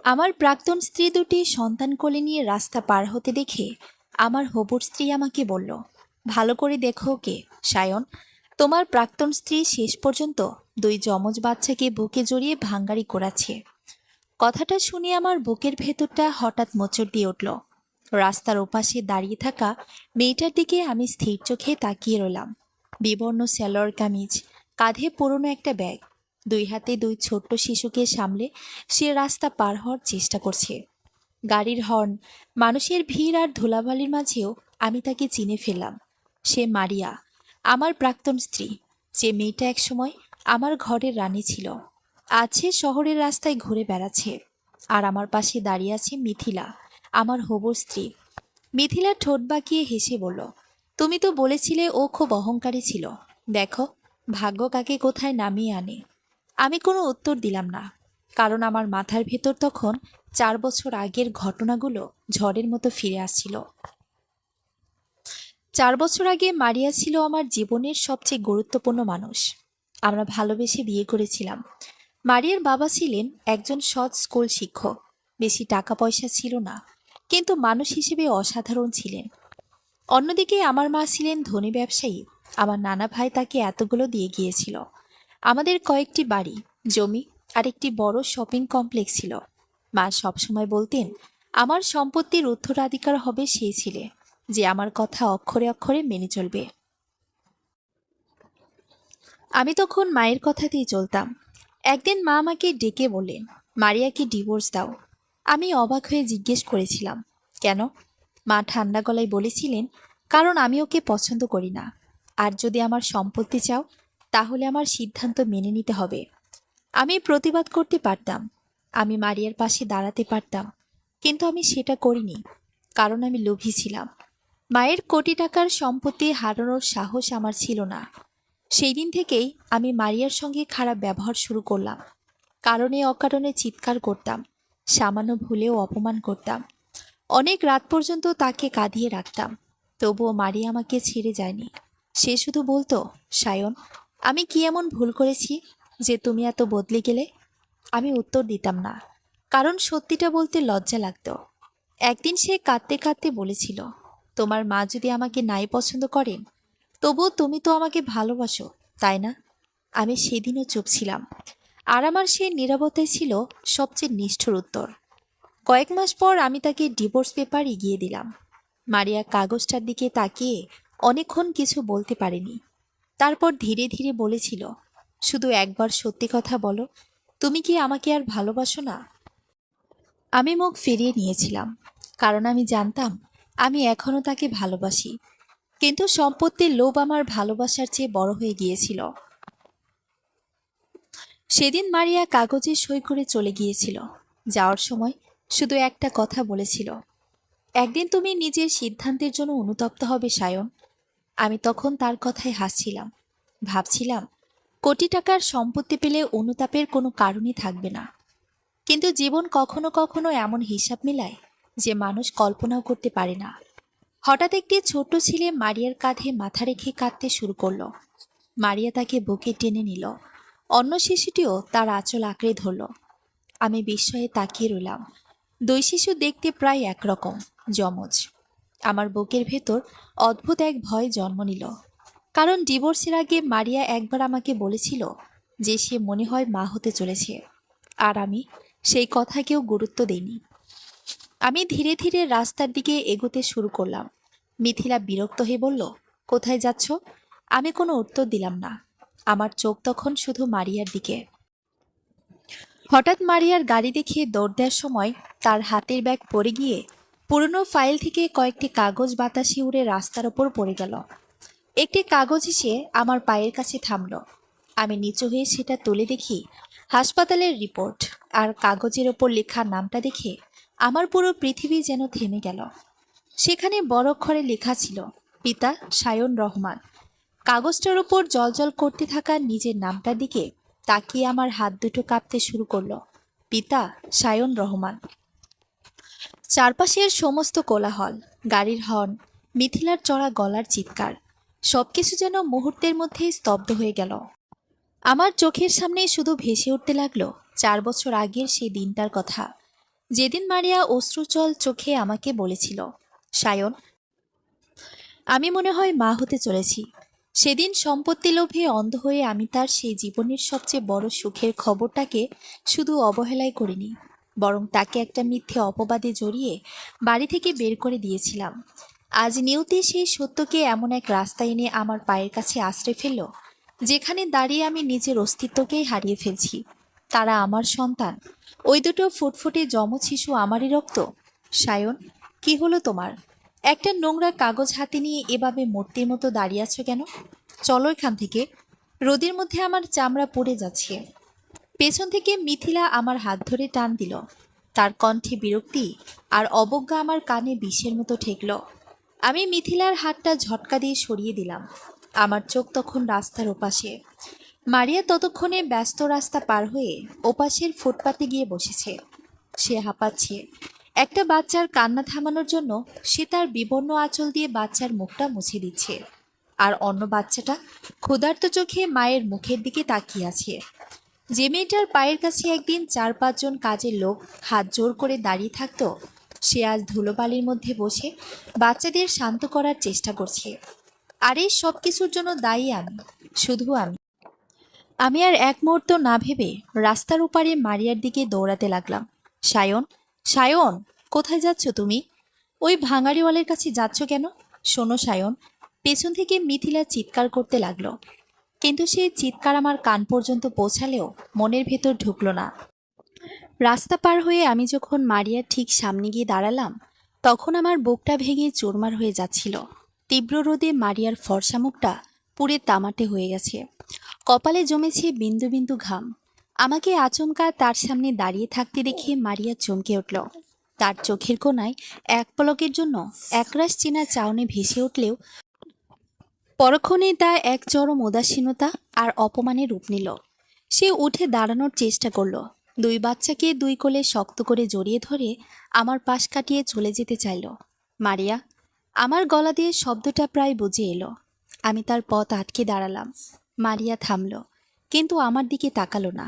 আমার প্রাক্তন স্ত্রী দুটি সন্তান কোলে নিয়ে রাস্তা পার হতে দেখে আমার হবুর স্ত্রী আমাকে বলল, ভালো করে দেখো ওকে, সায়ন। তোমার প্রাক্তন স্ত্রী শেষ পর্যন্ত দুই যমজ বাচ্চাকে বুকে জড়িয়ে ভাঙ্গারি করাচ্ছে। কথাটা শুনে আমার বুকের ভেতরটা হঠাৎ মোচড় দিয়ে উঠল। রাস্তার ওপাশে দাঁড়িয়ে থাকা মেয়েটার দিকে আমি স্থির চোখে তাকিয়ে রইলাম। বিবর্ণ স্যালোয়ার কামিজ, কাঁধে পুরনো একটা ব্যাগ, দুই হাতে দুই ছোট্ট শিশুকে সামলে সে রাস্তা পার হওয়ার চেষ্টা করছে। গাড়ির হর্ন, মানুষের ভিড় আর ধুলাবালির মাঝেও আমি তাকে চিনে ফেললাম। সে মারিয়া, আমার প্রাক্তন স্ত্রী, যে মেয়েটা একসময় আমার ঘরের রানী ছিল। আজ সে শহরের রাস্তায় ঘুরে বেড়াচ্ছে। আর আমার পাশে দাঁড়িয়ে আছে মিথিলা, আমার হবুর স্ত্রী। মিথিলা ঠোঁট বাঁকিয়ে হেসে বলল, তুমি তো বলেছিলে ও খুব অহংকারী ছিল। দেখো, ভাগ্য কাকে কোথায় নামিয়ে আনে। আমি কোনো উত্তর দিলাম না, কারণ আমার মাথার ভেতর তখন 4 বছর আগের ঘটনাগুলো ঝড়ের মতো ফিরে আসছিল। 4 বছর আগে মারিয়া ছিল আমার জীবনের সবচেয়ে গুরুত্বপূর্ণ মানুষ। আমরা ভালোবেসে বিয়ে করেছিলাম। মারিয়ার বাবা ছিলেন একজন সৎ স্কুল শিক্ষক। বেশি টাকা পয়সা ছিল না, কিন্তু মানুষ হিসেবে অসাধারণ ছিলেন। অন্যদিকে আমার মা ছিলেন ধনী ব্যবসায়ী। আমার নানা ভাই তাকে এতগুলো দিয়ে গিয়েছিল। আমাদের কয়েকটি বাড়ি, জমি আর একটি বড় শপিং কমপ্লেক্স ছিল। মা সবসময় বলতেন, আমার সম্পত্তির উত্তরাধিকার হবে সেই ছেলে, যে আমার কথা অক্ষরে অক্ষরে মেনে চলবে। আমি তখন মায়ের কথাতেই চলতাম। একদিন মা আমাকে ডেকে বললেন, মারিয়াকে ডিভোর্স দাও। আমি অবাক হয়ে জিজ্ঞেস করেছিলাম, কেন? মা ঠান্ডা গলায় বলেছিলেন, কারণ আমি ওকে পছন্দ করি না। আর যদি আমার সম্পত্তি চাও, তাহলে আমার সিদ্ধান্ত মেনে নিতে হবে। আমি প্রতিবাদ করতে পারতাম, আমি মারিয়ার পাশে দাঁড়াতে পারতাম, কিন্তু আমি সেটা করিনি, কারণ আমি লোভী ছিলাম। মায়ের কোটি টাকার সম্পত্তি হারানোর সাহস আমার ছিল না। সেই দিন থেকেই আমি মারিয়ার সঙ্গে খারাপ ব্যবহার শুরু করলাম। কারণে অকারণে চিৎকার করতাম, সামান্য ভুলেও অপমান করতাম। অনেক রাত পর্যন্ত তাকে কাঁদিয়ে রাখতাম, তবুও মারিয়া আমাকে ছেড়ে যায়নি। সে শুধু বলতো, সায়ন, আমি কি এমন ভুল করেছি যে তুমি এত বদলে গেলে? আমি উত্তর দিতাম না, কারণ সত্যিটা বলতে লজ্জা লাগতো। একদিন সে কাঁদতে কাঁদতে বলেছিল, তোমার মা যদি আমাকে নাই পছন্দ করেন, তবুও তুমি তো আমাকে ভালোবাসো, তাই না? আমি সেদিনও চুপ ছিলাম, আর আমার সেই নীরবতাই ছিল সবচেয়ে নিষ্ঠুর উত্তর। কয়েক মাস পর আমি তাকে ডিভোর্স পেপার এগিয়ে দিলাম। মারিয়া কাগজটার দিকে তাকিয়ে অনেকক্ষণ কিছু বলতে পারেনি। তারপর ধীরে ধীরে বলেছিল, শুধু একবার সত্যি কথা বলো, তুমি কি আমাকে আর ভালোবাসো না? আমি মুখ ফিরিয়ে নিয়েছিলাম, কারণ আমি জানতাম আমি এখনও তাকে ভালোবাসি, কিন্তু সম্পত্তির লোভ আমার ভালোবাসার চেয়ে বড় হয়ে গিয়েছিল। সেদিন মারিয়া কাগজে সই করে চলে গিয়েছিল। যাওয়ার সময় শুধু একটা কথা বলেছিল, একদিন তুমি নিজের সিদ্ধান্তের জন্য অনুতপ্ত হবে, সায়ন। আমি তখন তার কথায় হাসছিলাম। ভাবছিলাম, কোটি টাকার সম্পত্তি পেলে অনুতাপের কোনো কারণই থাকবে না। কিন্তু জীবন কখনো কখনো এমন হিসাব মিলায় যে মানুষ কল্পনাও করতে পারে না। হঠাৎ একটি ছোট্ট ছেলে মারিয়ার কাঁধে মাথা রেখে কাঁদতে শুরু করলো। মারিয়া তাকে বুকে টেনে নিল। অন্য শিশুটিও তার আঁচল আঁকড়ে ধরল। আমি বিস্ময়ে তাকিয়ে রইলাম। দুই শিশু দেখতে প্রায় একরকম, যমজ। আমার বুকের ভেতর অদ্ভুত এক ভয় জন্ম নিল, কারণ ডিভোর্সের আগে মারিয়া একবার আমাকে বলেছিল যে সে মনে হয় মা হতে চলেছে, আর আমি সেই কথাকেও গুরুত্ব দেইনি। আমি ধীরে ধীরে রাস্তার দিকে এগোতে শুরু করলাম। মিথিলা বিরক্ত হয়ে বলল, কোথায় যাচ্ছ? আমি কোনো উত্তর দিলাম না। আমার চোখ তখন শুধু মারিয়ার দিকে। হঠাৎ মারিয়ার গাড়ি দেখে দৌড় দেওয়ার সময় তার হাতের ব্যাগ পড়ে গিয়ে পুরনো ফাইল থেকে কয়েকটি কাগজ বাতাসে উড়ে রাস্তার ওপর পড়ে গেল। একটি কাগজ এসে আমার পায়ের কাছে থামল। আমি নিচু হয়ে সেটা তুলে দেখি হাসপাতালের রিপোর্ট, আর কাগজের ওপর লেখা নামটা দেখে আমার পুরো পৃথিবী যেন থেমে গেল। সেখানে বড় অক্ষরে লেখা ছিল, পিতা সায়ন রহমান। কাগজটার উপর জ্বলজ্বল করতে থাকা নিজের নামটার দিকে তাকিয়ে আমার হাত দুটো কাঁপতে শুরু করলো। পিতা সায়ন রহমান। চারপাশের সমস্ত কোলাহল, গাড়ির হর্ন, মিথিলার চড়া গলার চিৎকার, সবকিছু যেন মুহূর্তের মধ্যেই স্তব্ধ হয়ে গেল। আমার চোখের সামনে শুধু ভেসে উঠতে লাগলো 4 বছর আগের সেই দিনটার কথা। যেদিন মারিয়া অশ্রুচল চোখে আমাকে বলেছিল, সায়ন, আমি মনে হয় মা হতে চলেছি, সেদিন সম্পত্তি লোভে অন্ধ হয়ে আমি তার সেই জীবনের সবচেয়ে বড় সুখের খবরটাকে শুধু অবহেলাই করিনি, বরং তাকে একটা মিথ্যে অপবাদে জড়িয়ে বাড়ি থেকে বের করে দিয়েছিলাম। আজ নিয়তি সেই সত্যকে এমন এক রাস্তায় এনে আমার পায়ের কাছে আশ্রে ফেলল, যেখানে দাঁড়িয়ে আমি নিজের অস্তিত্বকেই হারিয়ে ফেলছি। তারা আমার সন্তান, ওই দুটো ফুটফুটে যমজ শিশু আমারই রক্ত। সায়ন, কি হলো তোমার? একটা নোংরা কাগজ হাতে নিয়ে এভাবে মূর্তির মতো দাঁড়িয়ে আছো কেন? চলো এখান থেকে, রোদের মধ্যে আমার চামড়া পড়ে যাচ্ছে। পেছন থেকে মিথিলা আমার হাত ধরে টান দিল। তার কণ্ঠে বিরক্তি আর অবজ্ঞা আমার কানে বিষের মতো ঠেকল। আমি মিথিলার হাতটা ঝটকা দিয়ে সরিয়ে দিলাম। আমার চোখ তখন রাস্তার ওপাশে। মারিয়া ততক্ষণে ব্যস্ত রাস্তা পার হয়ে ওপাশের ফুটপাতে গিয়ে বসেছে। সে হাঁপাচ্ছে। একটা বাচ্চার কান্না থামানোর জন্য সে তার বিবর্ণ আঁচল দিয়ে বাচ্চার মুখটা মুছে দিচ্ছে, আর অন্য বাচ্চাটা ক্ষুধার্ত চোখে মায়ের মুখের দিকে তাকিয়ে আছে। যে মেয়েটার পায়ের কাছে একদিন 4-5 জন কাজের লোক হাত জোর করে দাঁড়িয়ে থাকতো, সে আজ ধুলোবালির মধ্যে বসে বাচ্চাদের শান্ত করার চেষ্টা করছে। আর এই সব কিছুর জন্য দায়ী আমি, শুধু আমি। আমি আর এক মুহূর্ত না ভেবে রাস্তার উপারে মারিয়ার দিকে দৌড়াতে লাগলাম। সায়ন, সায়ন, কোথায় যাচ্ছ তুমি? ওই ভাঙাড়িওয়ালের কাছে যাচ্ছ কেন? শোনো সায়ন, পেছন থেকে মিথিলা চিৎকার করতে লাগলো, কিন্তু সেই চিৎকার আমার কান পর্যন্ত পৌঁছালেও মনের ভেতর ঢুকলো না। রাস্তা পার হয়ে আমি যখন মারিয়ার ঠিক সামনে গিয়ে দাঁড়ালাম, তখন আমার বুকটা ভেঙে চুরমার হয়ে যাচ্ছিল। তীব্র রোদে মারিয়ার ফর্সা মুখটা পুড়ে তামাটে হয়ে গেছে। কপালে জমেছে বিন্দু বিন্দু ঘাম। আমাকে আচমকা তার সামনে দাঁড়িয়ে থাকতে দেখে মারিয়া চমকে উঠল। তার চোখের কোণায় এক পলকের জন্য একরাশ চেনা চাউনি ভেসে উঠলেও পরক্ষণেই তা এক চরম উদাসীনতা আর অপমানে রূপ নিল। সে উঠে দাঁড়ানোর চেষ্টা করল। দুই বাচ্চাকে দুই কোলে শক্ত করে জড়িয়ে ধরে আমার পাশ কাটিয়ে চলে যেতে চাইল। মারিয়া, আমার গলা দিয়ে শব্দটা প্রায় বুঝে এলো। আমি তার পথ আটকে দাঁড়ালাম। মারিয়া থামল, কিন্তু আমার দিকে তাকালো না।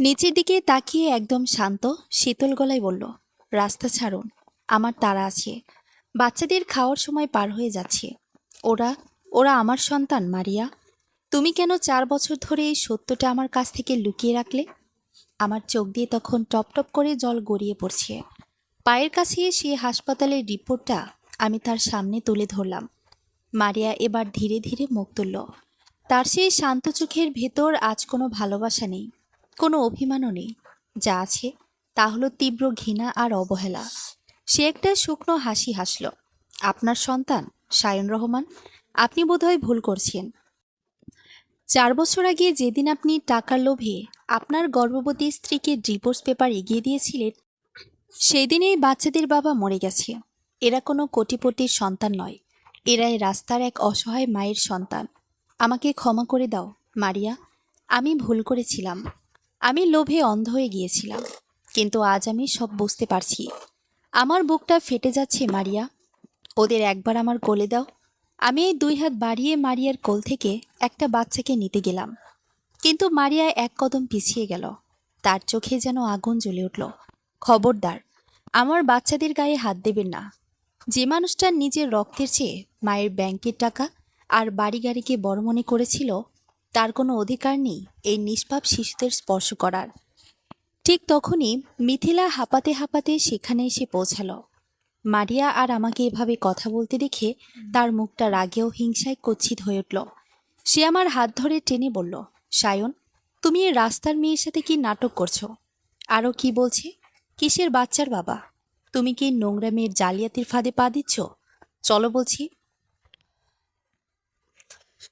নিচের দিকে তাকিয়ে একদম শান্ত শীতল গলায় বলল, রাস্তা ছাড়ুন, আমার তাড়া আছে। বাচ্চাদের খাওয়ার সময় পার হয়ে যাচ্ছে। ওরা ওরা আমার সন্তান। মারিয়া, তুমি কেন 4 বছর ধরে এই সত্যটা আমার কাছ থেকে লুকিয়ে রাখলে? আমার চোখ দিয়ে তখন টপ টপ করে জল গড়িয়ে পড়ছে। পায়ের কাছে এসে হাসপাতালের রিপোর্টটা আমি তার সামনে তুলে ধরলাম। মারিয়া এবার ধীরে ধীরে মুখ তুলল। তার সেই শান্ত চোখের ভেতর আজ কোনো ভালোবাসা নেই, কোনো অভিমানও নেই। যা আছে তা হলো তীব্র ঘৃণা আর অবহেলা। সে একটা শুকনো হাসি হাসল। আপনার সন্তান সায়ন রহমান, আপনি বোধহয় ভুল করছেন। 4 বছর আগে যেদিন আপনি টাকার লোভে আপনার গর্ভবতী স্ত্রীকে ডিভোর্স পেপার এগিয়ে দিয়েছিলেন, সেই দিনেই বাচ্চাদের বাবা মরে গেছে। এরা কোনো কোটিপতির সন্তান নয়, এরা এই রাস্তার এক অসহায় মায়ের সন্তান। আমাকে ক্ষমা করে দাও মারিয়া, আমি ভুল করেছিলাম। আমি লোভে অন্ধ হয়ে গিয়েছিলাম, কিন্তু আজ আমি সব বুঝতে পারছি। আমার বুকটা ফেটে যাচ্ছে মারিয়া। ওদের একবার আমার কোলে দাও। আমি এই 2 হাত বাড়িয়ে মারিয়ার কোল থেকে একটা বাচ্চাকে নিতে গেলাম, কিন্তু মারিয়া এক কদম পিছিয়ে গেল। তার চোখে যেন আগুন জ্বলে উঠল। খবরদার, আমার বাচ্চাদের গায়ে হাত দেবেন না। যে মানুষটা নিজের রক্তের চেয়ে মায়ের ব্যাংকের টাকা আর বাড়ি গাড়িকে বড় মনে করেছিল, তার কোনো অধিকার নেই এই নিষ্পাপ শিশুদের স্পর্শ করার। ঠিক তখনই মিথিলা হাঁপাতে হাঁপাতে সেখানে এসে পৌঁছালো। মারিয়া আর আমাকে এভাবে কথা বলতে দেখে তার মুখটা রাগেও হিংসায় কুৎসিত হয়ে উঠল। সে আমার হাত ধরে টেনে বলল, সায়ন, তুমি এই রাস্তার মেয়ের সাথে কি নাটক করছো? আরও কি বলছে, কিসের বাচ্চার বাবা? তুমি কি নোংরা মেয়ের জালিয়াতির ফাঁদে পা দিচ্ছ? চলো বলছি।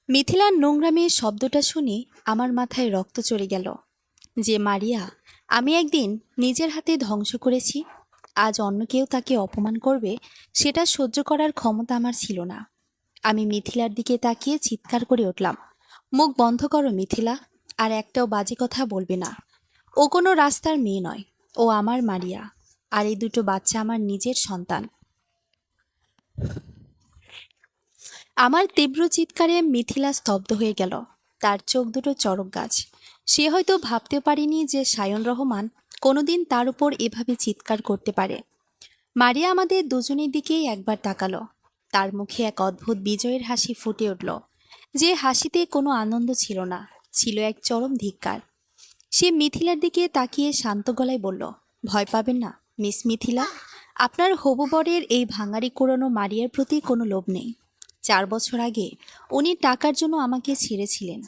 মিথিলার নোংরা মেয়ের শব্দটা শুনে আমার মাথায় রক্ত চড়ে গেল। যে মারিয়া আমি একদিন নিজের হাতে ধ্বংস করেছি, আজ অন্য কেউ তাকে অপমান করবে সেটা সহ্য করার ক্ষমতা আমার ছিল না। আমি মিথিলার দিকে তাকিয়ে চিৎকার করে উঠলাম, মুখ বন্ধ করো মিথিলা, আর একটাও বাজে কথা বলবে না। ও কোনো রাস্তার মেয়ে নয়, ও আমার মারিয়া, আর এই দুটো বাচ্চা আমার নিজের সন্তান। আমার তীব্র চিৎকারে মিথিলা স্তব্ধ হয়ে গেল। তার চোখ দুটো চড়ক গাছ। সে হয়তো ভাবতে পারেনি যে সায়ন রহমান কোনোদিন তার উপর এভাবে চিৎকার করতে পারে। মারিয়া আমাদের দুজনের দিকেই একবার তাকালো। তার মুখে এক অদ্ভুত বিজয়ের হাসি ফুটে উঠল, যে হাসিতে কোনো আনন্দ ছিল না, ছিল এক চরম ধিক্কার। সে মিথিলার দিকে তাকিয়ে শান্ত গলায় বলল, ভয় পাবেন না মিস মিথিলা, আপনার হবু বরের এই ভাঙাড়ি কুড়োনো মারিয়ার প্রতি কোনো লোভ নেই। 4 বছর আগে উনি টাকার জন্য আমাকে ছেড়েছিলেন,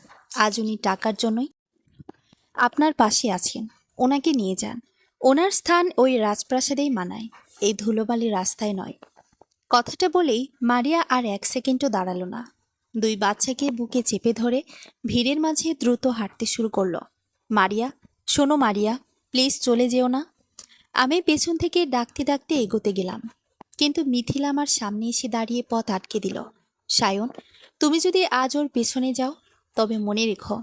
আজ উনি টাকার জন্যই আপনার পাশে আছেন। ওনাকে নিয়ে যান, ওনার স্থান ওই রাজপ্রাসাদেই মানায়, এই ধুলোবালি রাস্তায় নয়। কথাটা বলেই মারিয়া আর 1 সেকেন্ডও দাঁড়ালো না। 2 বাচ্চাকে বুকে চেপে ধরে ভিড়ের মাঝে দ্রুত হাঁটতে শুরু করলো। মারিয়া, শোনো মারিয়া, প্লিজ চলে যেও না। আমি পেছন থেকে ডাকতে ডাকতে এগোতে গেলাম, কিন্তু মিথিলা আমার সামনে এসে দাঁড়িয়ে পথ আটকে দিল। সায়ন, তুমি যদি আজ ওর পেছনে যাও, তবে মনে রেখো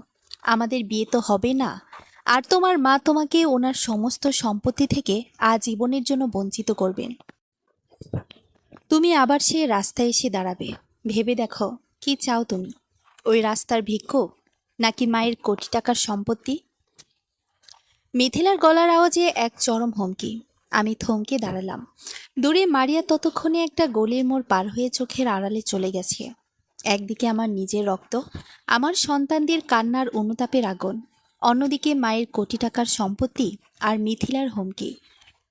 আমাদের বিয়ে তো হবে না, আর তোমার মা তোমাকে ওনার সমস্ত সম্পত্তি থেকে আজীবনের জন্য বঞ্চিত করবেন। তুমি আবার সে রাস্তায় এসে দাঁড়াবে। ভেবে দেখো, কি চাও তুমি? ওই রাস্তার ভিক্ষুক, নাকি মায়ের কোটি টাকার সম্পত্তি? মিথিলার গলার আওয়াজে এক চরম হুমকি। আমি থমকে দাঁড়ালাম। দূরে মারিয়া ততক্ষণে একটা গলির মোড় পার হয়ে চোখের আড়ালে চলে গেছে। একদিকে আমার নিজের রক্ত, আমার সন্তানদের কান্নার অনুতাপের আগুন, অন্যদিকে মায়ের কোটি টাকার সম্পত্তি আর মিথিলার হুমকি।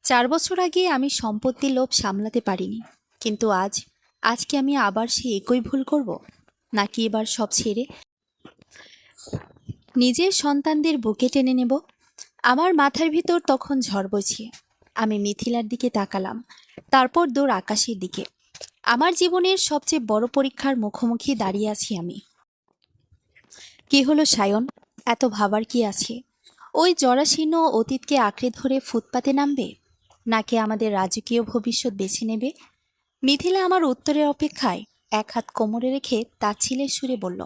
4 বছর আগে আমি সম্পত্তির লোভ সামলাতে পারিনি, কিন্তু আজকে আমি আবার সে একই ভুল করব? নাকি এবার সব ছেড়ে নিজের সন্তানদের বুকে টেনে নেব? আমার মাথার ভিতর তখন ঝড় বইছে। আমি মিথিলার দিকে তাকালাম, তারপর দূর আকাশের দিকে। আমার জীবনের সবচেয়ে বড় পরীক্ষার মুখোমুখি দাঁড়িয়ে আছি আমি। কি হলো সায়ন, এত ভাবার কি আছে? ওই জরাশীর্ণ অতীতকে আঁকড়ে ধরে ফুটপাতে নামবে, নাকি আমাদের রাজকীয় ভবিষ্যৎ বেছে নেবে? মিথিলা আমার উত্তরের অপেক্ষায় 1 হাত কোমরে রেখে তাচ্ছিলের সুরে বলল।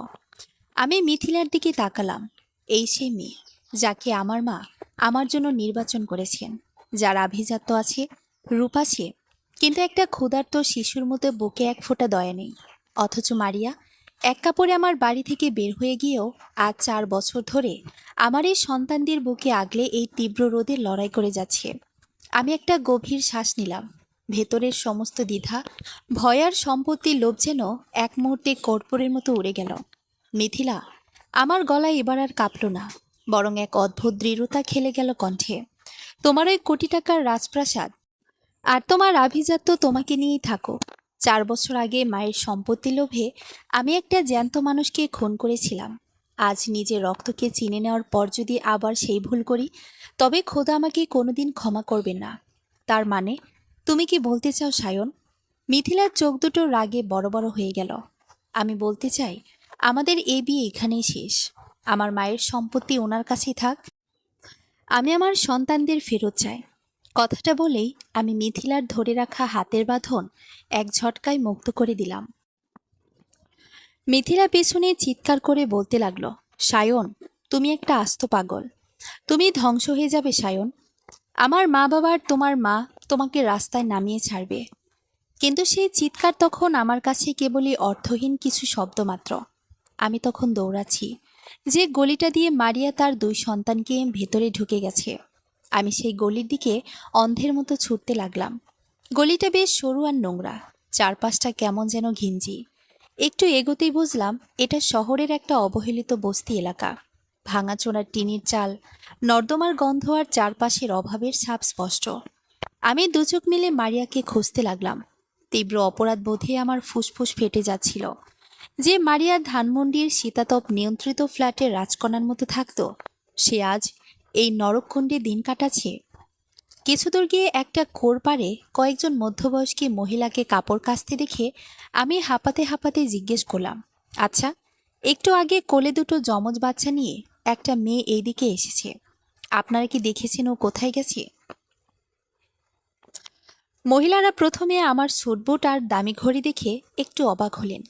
আমি মিথিলার দিকে তাকালাম। এই সেই মেয়ে যাকে আমার মা আমার জন্য নির্বাচন করেছেন, যার আভিজাত্য আছে, রূপ আছে, কিন্তু একটা ক্ষুধার্ত শিশুর মতো বুকে এক ফোঁটা দয়া নেই। অথচ মারিয়া এক কাপড়ে আমার বাড়ি থেকে বের হয়ে গিয়েও আজ 4 বছর ধরে আমার এই সন্তানদের বুকে আগলে এই তীব্র রোদে লড়াই করে যাচ্ছে। আমি একটা গভীর শ্বাস নিলাম। ভেতরের সমস্ত দ্বিধা, ভয় আর সম্পত্তির লোভ যেন এক মুহূর্তে কর্পূরের মতো উড়ে গেল। মিথিলা, আমার গলায় এবার আর কাঁপল না, বরং এক অদ্ভুত দৃঢ়তা খেলে গেল কণ্ঠে। তোমার ওই কোটি টাকার রাজপ্রাসাদ আর তোমার আভিজাত্য তোমাকে নিয়েই থাকো। 4 বছর আগে মায়ের সম্পত্তি লোভে আমি একটা জ্যান্ত মানুষকে খুন করেছিলাম। আজ নিজের রক্তকে চিনে নেওয়ার পর যদি আবার সেই ভুল করি, তবে খোদা আমাকে কোনোদিন ক্ষমা করবেন না। তার মানে তুমি কি বলতে চাও সায়ন? মিথিলার চোখ দুটো রাগে বড় বড় হয়ে গেল। আমি বলতে চাই, আমাদের এই বিয়ে এখানেই শেষ। আমার মায়ের সম্পত্তি ওনার কাছেই থাক, আমি আমার সন্তানদের ফেরত চাই। কথাটা বলেই আমি মিথিলার ধরে রাখা হাতের বাঁধন এক ঝটকায় মুক্ত করে দিলাম। মিথিলা পেছনে চিৎকার করে বলতে লাগলো, সায়ন, তুমি একটা আস্ত পাগল, তুমি ধ্বংস হয়ে যাবে সায়ন। আমার মা বাবার তোমার মা তোমাকে রাস্তায় নামিয়ে ছাড়বে। কিন্তু সেই চিৎকার তখন আমার কাছে কেবলই অর্থহীন কিছু শব্দ মাত্র। আমি তখন দৌড়াচ্ছি, যে গলিটা দিয়ে মারিয়া তার 2 সন্তানকে ভেতরে ঢুকে গেছে। আমি সেই গলির দিকে অন্ধের মতো ছুটতে লাগলাম। গলিটা বেশ সরু আর নোংরা, চারপাশটা কেমন যেন ঘিঞ্জি। একটু এগোতেই বুঝলাম এটা শহরের একটা অবহেলিত বস্তি এলাকা। ভাঙাচোরা টিনের চাল, নর্দমার গন্ধ আর চারপাশের অভাবের ছাপ স্পষ্ট। আমি দুচোখ মিলে মারিয়াকে খুঁজতে লাগলাম। তীব্র অপরাধ বোধে আমার ফুসফুস ফেটে যাচ্ছিল। যে মারিয়া ধানমন্ডির শীতাতপ নিয়ন্ত্রিত ফ্ল্যাটের রাজকন্যার মতো থাকত, সে আজ এই নরককুণ্ডে দিন কাটাচ্ছে। কিছু দূর গিয়ে একটা খোর পাড়ে কয়েকজন মধ্যবয়স্কী মহিলাকে কাপড় কাচতে দেখে আমি হাঁপাতে হাঁপাতে জিজ্ঞেস করলাম, আচ্ছা, একটু আগে কোলে দুটো যমজ বাচ্চা নিয়ে একটা মেয়ে এইদিকে এসেছে, আপনারা কি দেখেছেন ও কোথায় গেছে? মহিলারা প্রথমে আমার সুটবুট আর দামি ঘড়ি দেখে একটু অবাক হলেন।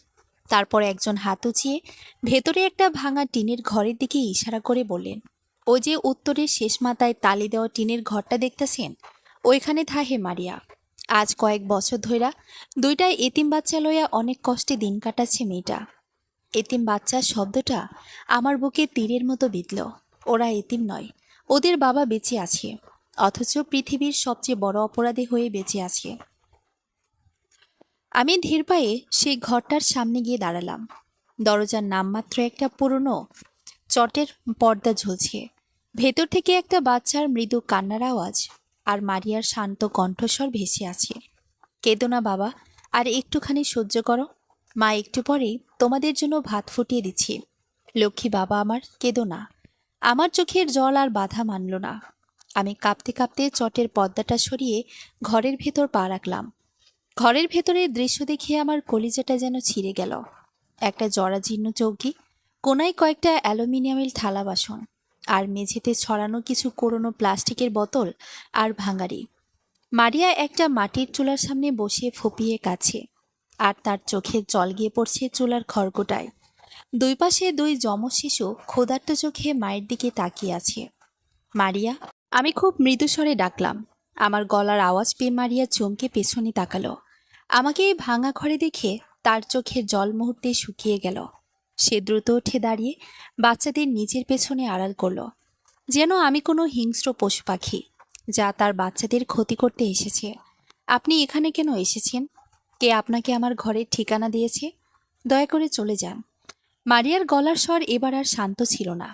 তারপর একজন হাত উঁচিয়ে ভেতরে একটা ভাঙা টিনের ঘরের দিকে ইশারা করে বললেন, ওই যে উত্তরের শেষ মাথায় তালি দেওয়া টিনের ঘরটা দেখতেছেন, ওইখানে থাহে মারিয়া। আজ কয়েক বছর ধইরা 2টা এতিম বাচ্চা লইয়া অনেক কষ্টে দিন কাটাচ্ছে মেয়েটা। এতিম বাচ্চার শব্দটা আমার বুকে তীরের মতো বিঁধল। ওরা এতিম নয়, ওদের বাবা বেঁচে আছে। অথচ পৃথিবীর সবচেয়ে বড় অপরাধী হয়ে বেঁচে আছে। আমি ধীর পায়ে সেই ঘরটার সামনে গিয়ে দাঁড়ালাম। দরজার নামমাত্র একটা পুরনো চটের পর্দা ঝুলছে। ভেতর থেকে একটা বাচ্চার মৃদু কান্নার আওয়াজ আর মারিয়ার শান্ত কণ্ঠস্বর ভেসে আছে। কেঁদো না বাবা, আর একটুখানি সহ্য করো। মা একটু পরেই তোমাদের জন্য ভাত ফুটিয়ে দিচ্ছি। লক্ষ্মী বাবা আমার, কেঁদো না। আমার চোখের জল আর বাধা মানল না। আমি কাঁপতে কাঁপতে চটের পর্দাটা সরিয়ে ঘরের ভেতর পা রাখলাম। ঘরের ভেতরের দৃশ্য দেখে আমার কলিজাটা যেন ছিঁড়ে গেল। একটা জরাজীর্ণ চৌকি, কোনায় কয়েকটা অ্যালুমিনিয়ামের থালা বাসন, আর মেঝেতে ছড়ানো কিছু পুরনো প্লাস্টিকের বোতল আর ভাঙাড়ি। মারিয়া একটা মাটির চুলার সামনে বসে ফুপিয়ে কাছে, আর তার চোখের জল গিয়ে পড়ছে চুলার খড়কুটায়। দুই পাশে দুই যমজ শিশু ক্ষুধার্ত চোখে মায়ের দিকে তাকিয়ে আছে। মারিয়া, আমি খুব মৃদুস্বরে ডাকলাম। আমার গলার আওয়াজ পেয়ে মারিয়া চমকে পেছনে তাকালো। আমাকে এই ভাঙা ঘরে দেখে তার চোখের জল মুহূর্তে শুকিয়ে গেল। সে দ্রুত উঠে দাঁড়িয়ে বাচ্চাদের নিজের পেছনে আড়াল করল, যেন আমি কোনো হিংস্র পশু পাখি যা তার বাচ্চাদের ক্ষতি করতে এসেছে। আপনি এখানে কেন এসেছেন? কে আপনাকে আমার ঘরের ঠিকানা দিয়েছে? দয়া করে চলে যান। মারিয়ার গলার স্বর এবার আর শান্ত ছিল না,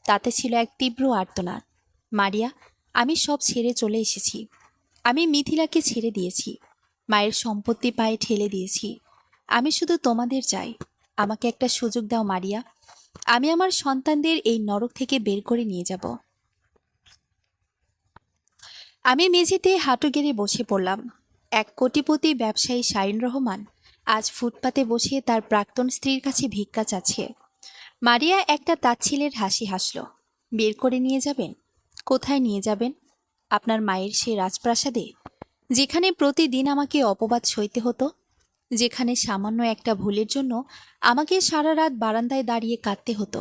তাতে ছিল এক তীব্র আর্তনাদ। মারিয়া, আমি সব ছেড়ে চলে এসেছি। আমি মিথিলাকে ছেড়ে দিয়েছি, মায়ের সম্পত্তি পায়ে ঠেলে দিয়েছি। আমি শুধু তোমাদের চাই। আমাকে একটা সুযোগ দাও মারিয়া। আমি আমার সন্তানদের এই নরক থেকে বের করে নিয়ে যাব। আমি মেঝেতে হাঁটু গেড়ে বসে পড়লাম। এক কোটিপতি ব্যবসায়ী শাইন রহমান আজ ফুটপাতে বসে তার প্রাক্তন স্ত্রীর কাছে ভিক্ষা চাচ্ছে। মারিয়া একটা তাচ্ছিলের হাসি হাসল। বের করে নিয়ে যাবেন? কোথায় নিয়ে যাবেন? আপনার মায়ের সেই রাজপ্রাসাদে, যেখানে প্রতিদিন আমাকে অপবাদ সইতে হতো, যেখানে সামান্য একটা ভুলের জন্য আমাকে সারা রাত বারান্দায় দাঁড়িয়ে কাঁদতে হতো।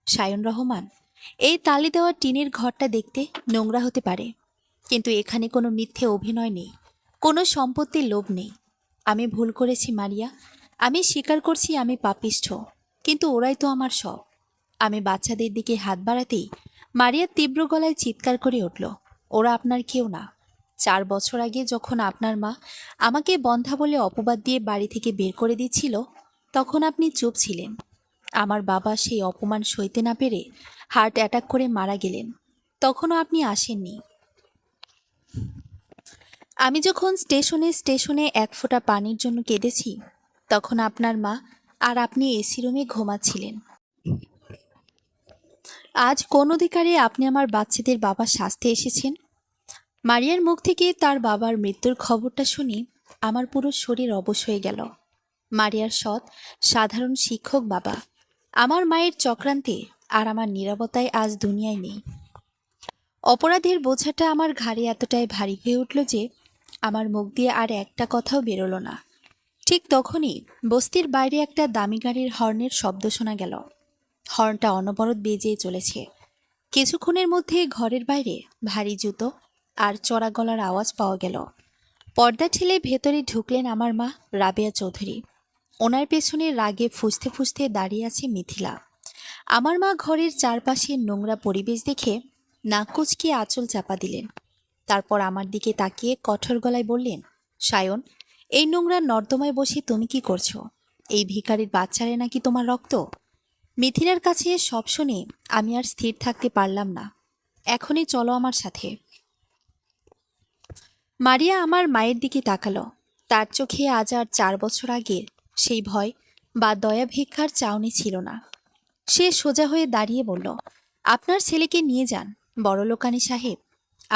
শায়ন রহমান, এই তালি দেওয়া টিনের ঘরটা দেখতে নোংরা হতে পারে, কিন্তু এখানে কোনো মিথ্যে অভিনয় নেই, কোনো সম্পত্তির লোভ নেই। আমি ভুল করেছি মারিয়া, আমি স্বীকার করছি আমি পাপিষ্ঠ, কিন্তু ওরাই তো আমার সব। আমি বাচ্চাদের দিকে হাত বাড়াতেই মারিয়া তীব্র গলায় চিৎকার করে উঠল, ওরা আপনার কেউ না। 4 বছর আগে যখন আপনার মা আমাকে বন্ধ্যা বলে অপবাদ দিয়ে বাড়ি থেকে বের করে দিচ্ছিল, তখন আপনি চুপ ছিলেন। আমার বাবা সেই অপমান সইতে না পেরে হার্ট অ্যাটাক করে মারা গেলেন, তখনও আপনি আসেননি। আমি যখন স্টেশনে স্টেশনে এক ফোঁটা পানির জন্য কেঁদেছি, তখন আপনার মা আর আপনি এসি রুমে ঘুমাচ্ছিলেন। আজ কোন অধিকারে আপনি আমার বাচ্চাদের বাবার শাস্তি এসেছেন? মারিয়ার মুখ থেকে তার বাবার মৃত্যুর খবরটা শুনি আমার পুরো শরীর অবশ হয়ে গেল। মারিয়ার সৎ সাধারণ শিক্ষক বাবা আমার মায়ের চক্রান্তে আর আমার নীরবতায় আজ দুনিয়ায় নেই। অপরাধের বোঝাটা আমার ঘাড়ে এতটাই ভারী হয়ে উঠল যে আমার মুখ দিয়ে আর একটা কথাও বেরোলো না। ঠিক তখনই বস্তির বাইরে একটা দামি গাড়ির হর্নের শব্দ শোনা গেল। হর্নটা অনবরত বেজেই চলেছে। কিছুক্ষণের মধ্যে ঘরের বাইরে ভারী জুতো আর চড়া গলার আওয়াজ পাওয়া গেল। পর্দা ঠেলে ভেতরে ঢুকলেন আমার মা রাবেয়া চৌধুরী। ওনার পেছনে রাগে ফুঁসতে ফুঁসতে দাঁড়িয়ে আছে মিথিলা। আমার মা ঘরের চারপাশে নোংরা পরিবেশ দেখে নাক কুঁচকে আঁচল চাপা দিলেন। তারপর আমার দিকে তাকিয়ে কঠোর গলায় বললেন, সায়ন, এই নোংরা নর্দমায় বসে তুমি কি করছো? এই ভিখারির বাচ্চারে নাকি তোমার রক্ত? মিথিলার কাছে সব শুনে আমি আর স্থির থাকতে পারলাম না। এখনই চলো আমার সাথে। মারিয়া আমার মায়ের দিকে তাকালো। তার চোখে আজ আর 4 বছর আগের সেই ভয় বা দয়া ভিক্ষার চাউনি ছিল না। সে সোজা হয়ে দাঁড়িয়ে বলল, আপনার ছেলেকে নিয়ে যান বড়লোকানি সাহেব।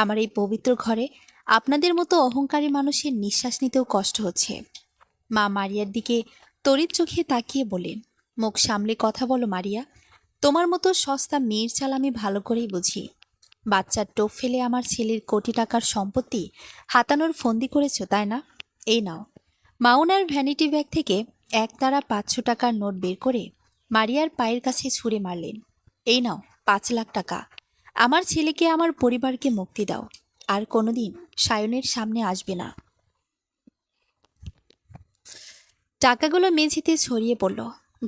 আমার এই পবিত্র ঘরে আপনাদের মতো অহংকারী মানুষের নিঃশ্বাস নিতেও কষ্ট হচ্ছে। মা মারিয়ার দিকে তড়িৎ চোখে তাকিয়ে বলেন, মুখ সামলে কথা বলো মারিয়া। তোমার মতো সস্তা মেয়ের চাল আমি ভালো করেই বুঝি। বাচ্চার টোপ ফেলে আমার ছেলের কোটি টাকার সম্পত্তি হাতানোর ফন্দি করেছ, তাই না? এই নাও। মাউনার ভ্যানিটি ব্যাগ থেকে একতারা 500 টাকার নোট বের করে মারিয়ার পায়ের কাছে ছুঁড়ে মারলেন। এই নাও 5 লাখ টাকা। আমার ছেলেকে আমার পরিবারকে মুক্তি দাও, আর কোনোদিন সায়নের সামনে আসবে না। টাকাগুলো মেঝেতে ছড়িয়ে পড়ল।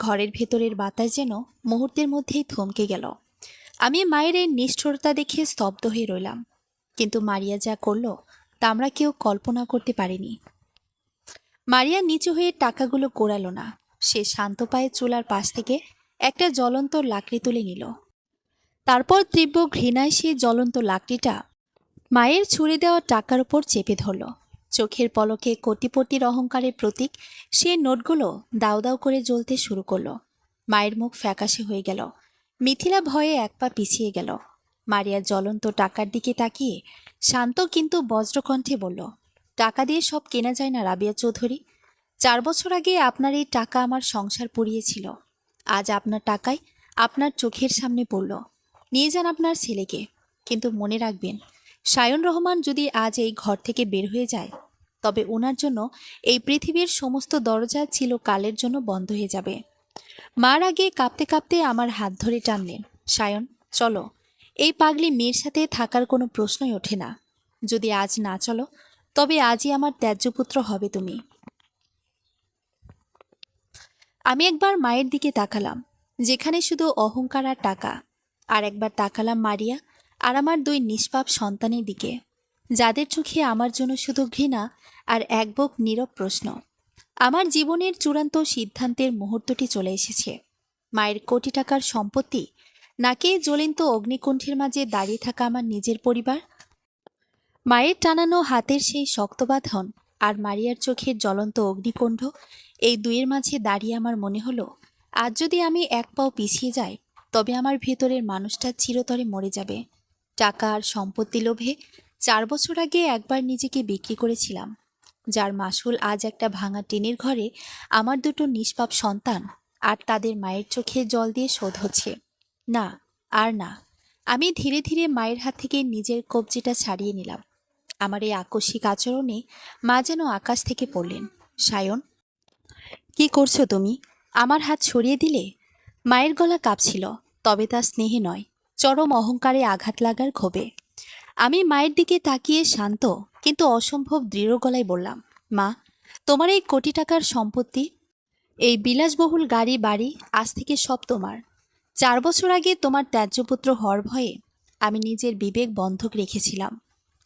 ঘরের ভেতরের বাতাস যেন মুহূর্তের মধ্যেই থমকে গেল। আমি মায়ের এই নিষ্ঠুরতা দেখে স্তব্ধ হয়ে রইলাম। কিন্তু মারিয়া যা করলো তা আমরা কেউ কল্পনা করতে পারিনি। মারিয়া নিচু হয়ে টাকাগুলো কোরালো না। সে শান্ত পায়ে চুলার পাশ থেকে একটা জ্বলন্ত লাকড়ি তুলে নিল। তারপর তীব্র ঘৃণায় সেই জ্বলন্ত লাকড়িটা মায়ের ছুঁড়ে দেওয়া টাকার উপর চেপে ধরল। চোখের পলকে কোটিপতির অহংকারের প্রতীক সে নোটগুলো দাউ দাউ করে জ্বলতে শুরু করলো। মায়ের মুখ ফ্যাকাশে হয়ে গেল। মিথিলা ভয়ে এক পা পিছিয়ে গেল। মারিয়া জ্বলন্ত টাকার দিকে তাকিয়ে শান্ত কিন্তু বজ্রকণ্ঠে বলল, টাকা দিয়ে সব কেনা যায় না রাবিয়া চৌধুরী। 4 বছর আগে আপনার এই টাকা আমার সংসার পুড়িয়েছিল। আজ আপনার টাকায় আপনার চোখের সামনে পড়ল। নিয়ে যান আপনার ছেলেকে, কিন্তু মনে রাখবেন, সায়ন রহমান যদি আজ এই ঘর থেকে বের হয়ে যায় তবে ওনার জন্য এই পৃথিবীর সমস্ত দরজা চিরকালের জন্য বন্ধ হয়ে যাবে। মার আগে কাঁপতে কাঁপতে আমার হাত ধরে টানলেন। সায়ন, চলো, এই পাগলি মেয়ের সাথে থাকার কোনো প্রশ্নই ওঠে না। যদি আজ না চলো তবে আজই আমার ত্যায্যপুত্র হবে তুমি। আমি একবার মায়ের দিকে তাকালাম, যেখানে শুধু অহংকার আর টাকা। আর একবার তাকালাম মারিয়া আর আমার 2 নিষ্পাপ সন্তানের দিকে, যাদের চোখে আমার জন্য শুধু ঘৃণা আর এক বুক নীরব প্রশ্ন। আমার জীবনের চূড়ান্ত সিদ্ধান্তের মুহূর্তটি চলে এসেছে। মায়ের কোটি টাকার সম্পত্তি, নাকি জ্বলন্ত অগ্নিকুণ্ঠের মাঝে দাঁড়িয়ে থাকা আমার নিজের পরিবার। মায়ের টানানো হাতের সেই শক্ত বাঁধন আর মারিয়ার চোখের জ্বলন্ত অগ্নিকুণ্ড, এই দুয়ের মাঝে দাঁড়িয়ে আমার মনে হলো, আজ যদি আমি এক পাও পিছিয়ে যাই তবে আমার ভেতরের মানুষটা চিরতরে মরে যাবে। টাকা আর সম্পত্তি লোভে 4 বছর আগে একবার নিজেকে বিক্রি করেছিলাম, যার মাসুল আজ একটা ভাঙা টিনের ঘরে আমার 2টো নিষ্পাপ সন্তান আর তাদের মায়ের চোখে জল দিয়ে শোধ হচ্ছে। না, আর না। আমি ধীরে ধীরে মায়ের হাত থেকে নিজের কবজিটা ছাড়িয়ে নিলাম। আমার এই আকস্মিক আচরণে মা যেন আকাশ থেকে পড়লেন। সায়ন, কি করছো তুমি? আমার হাত সরিয়ে দিলে। মায়ের গলা কাঁপছিল, তবে তা স্নেহে নয়, চরম অহংকারে আঘাত লাগার ক্ষোভে। আমি মায়ের দিকে তাকিয়ে শান্ত কিন্তু অসম্ভব দৃঢ় গলায় বললাম, মা, তোমার এই কোটি টাকার সম্পত্তি, এই বিলাসবহুল গাড়ি বাড়ি আজ থেকে সব তোমার। 4 বছর আগে তোমার ত্যায্যপুত্র হওয়ার ভয়ে আমি নিজের বিবেক বন্ধক রেখেছিলাম,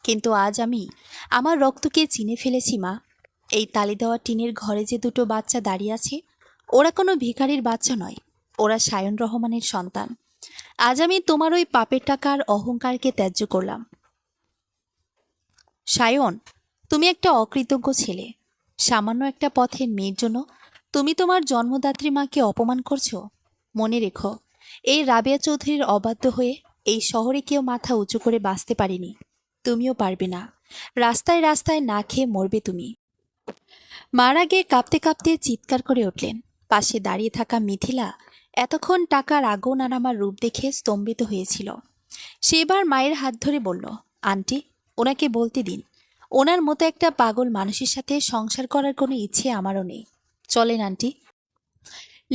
কিন্তু আজ আমি আমার রক্তকে চিনে ফেলেছি মা। এই তালি দেওয়া টিনের ঘরে যে 2টো বাচ্চা দাঁড়িয়ে আছে, ওরা কোনো ভিখারির বাচ্চা নয়, ওরা সায়ন রহমানের সন্তান। আজ আমি তোমার ওই পাপের টাকার অহংকারকে ত্যায্য করলাম। সায়ন, তুমি একটা অকৃতজ্ঞ ছেলে। সামান্য একটা পথের মেয়ের জন্য তুমি তোমার জন্মদাত্রী মাকে অপমান করছো। মনে রেখো, এই রাবেয়া চৌধুরীর অবাধ্য হয়ে এই শহরে কেউ মাথা উঁচু করে বাঁচতে পারেনি। তুমিও পারবে না। রাস্তায় রাস্তায় না খেয়ে মরবে তুমি। মার আগে কাঁপতে কাঁপতে চিৎকার করে উঠলেন। পাশে দাঁড়িয়ে থাকা মিথিলা এতক্ষণ টাকার আগুন আর আমার রূপ দেখে স্তম্ভিত হয়েছিল। সেবার মায়ের হাত ধরে বলল, আন্টি, ওনাকে বলতে দিন। ওনার মতো একটা পাগল মানুষের সাথে সংসার করার কোনো ইচ্ছে আমারও নেই। চলেন aunty,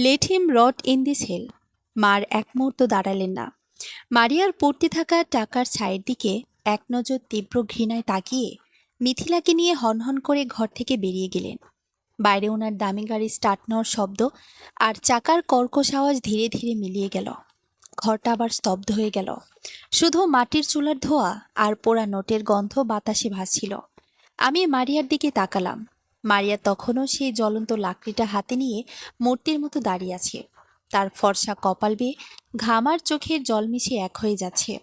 let him rot in this hell. মার এক মুহূর্ত দাঁড়ালেন না। মারিয়ার পড়তে থাকা টাকার ছায়ের দিকে এক নজর তীব্র ঘৃণায় তাকিয়ে মিথিলাকে নিয়ে হনহন করে ঘর থেকে বেরিয়ে গেলেন। বাইরে ওনার দামি গাড়ি স্টার্ট নেওয়ার শব্দ আর চাকার কর্কশ আওয়াজ ধীরে ধীরে মিলিয়ে গেল। ঘরটা আবার স্তব্ধ হয়ে গেল। শুধু মাটির চুলার ধোঁয়া আর পোড়া নোটের গন্ধ বাতাসে ভাসছিল। আমি মারিয়ার দিকে তাকালাম। মারিয়া তখনও সেই জ্বলন্ত লাকড়িটা হাতে নিয়ে মূর্তির মতো দাঁড়িয়ে আছে। তার ফর্সা কপাল বেয়ে ঘাম আর চোখের জল মিশে এক হয়ে যাচ্ছে।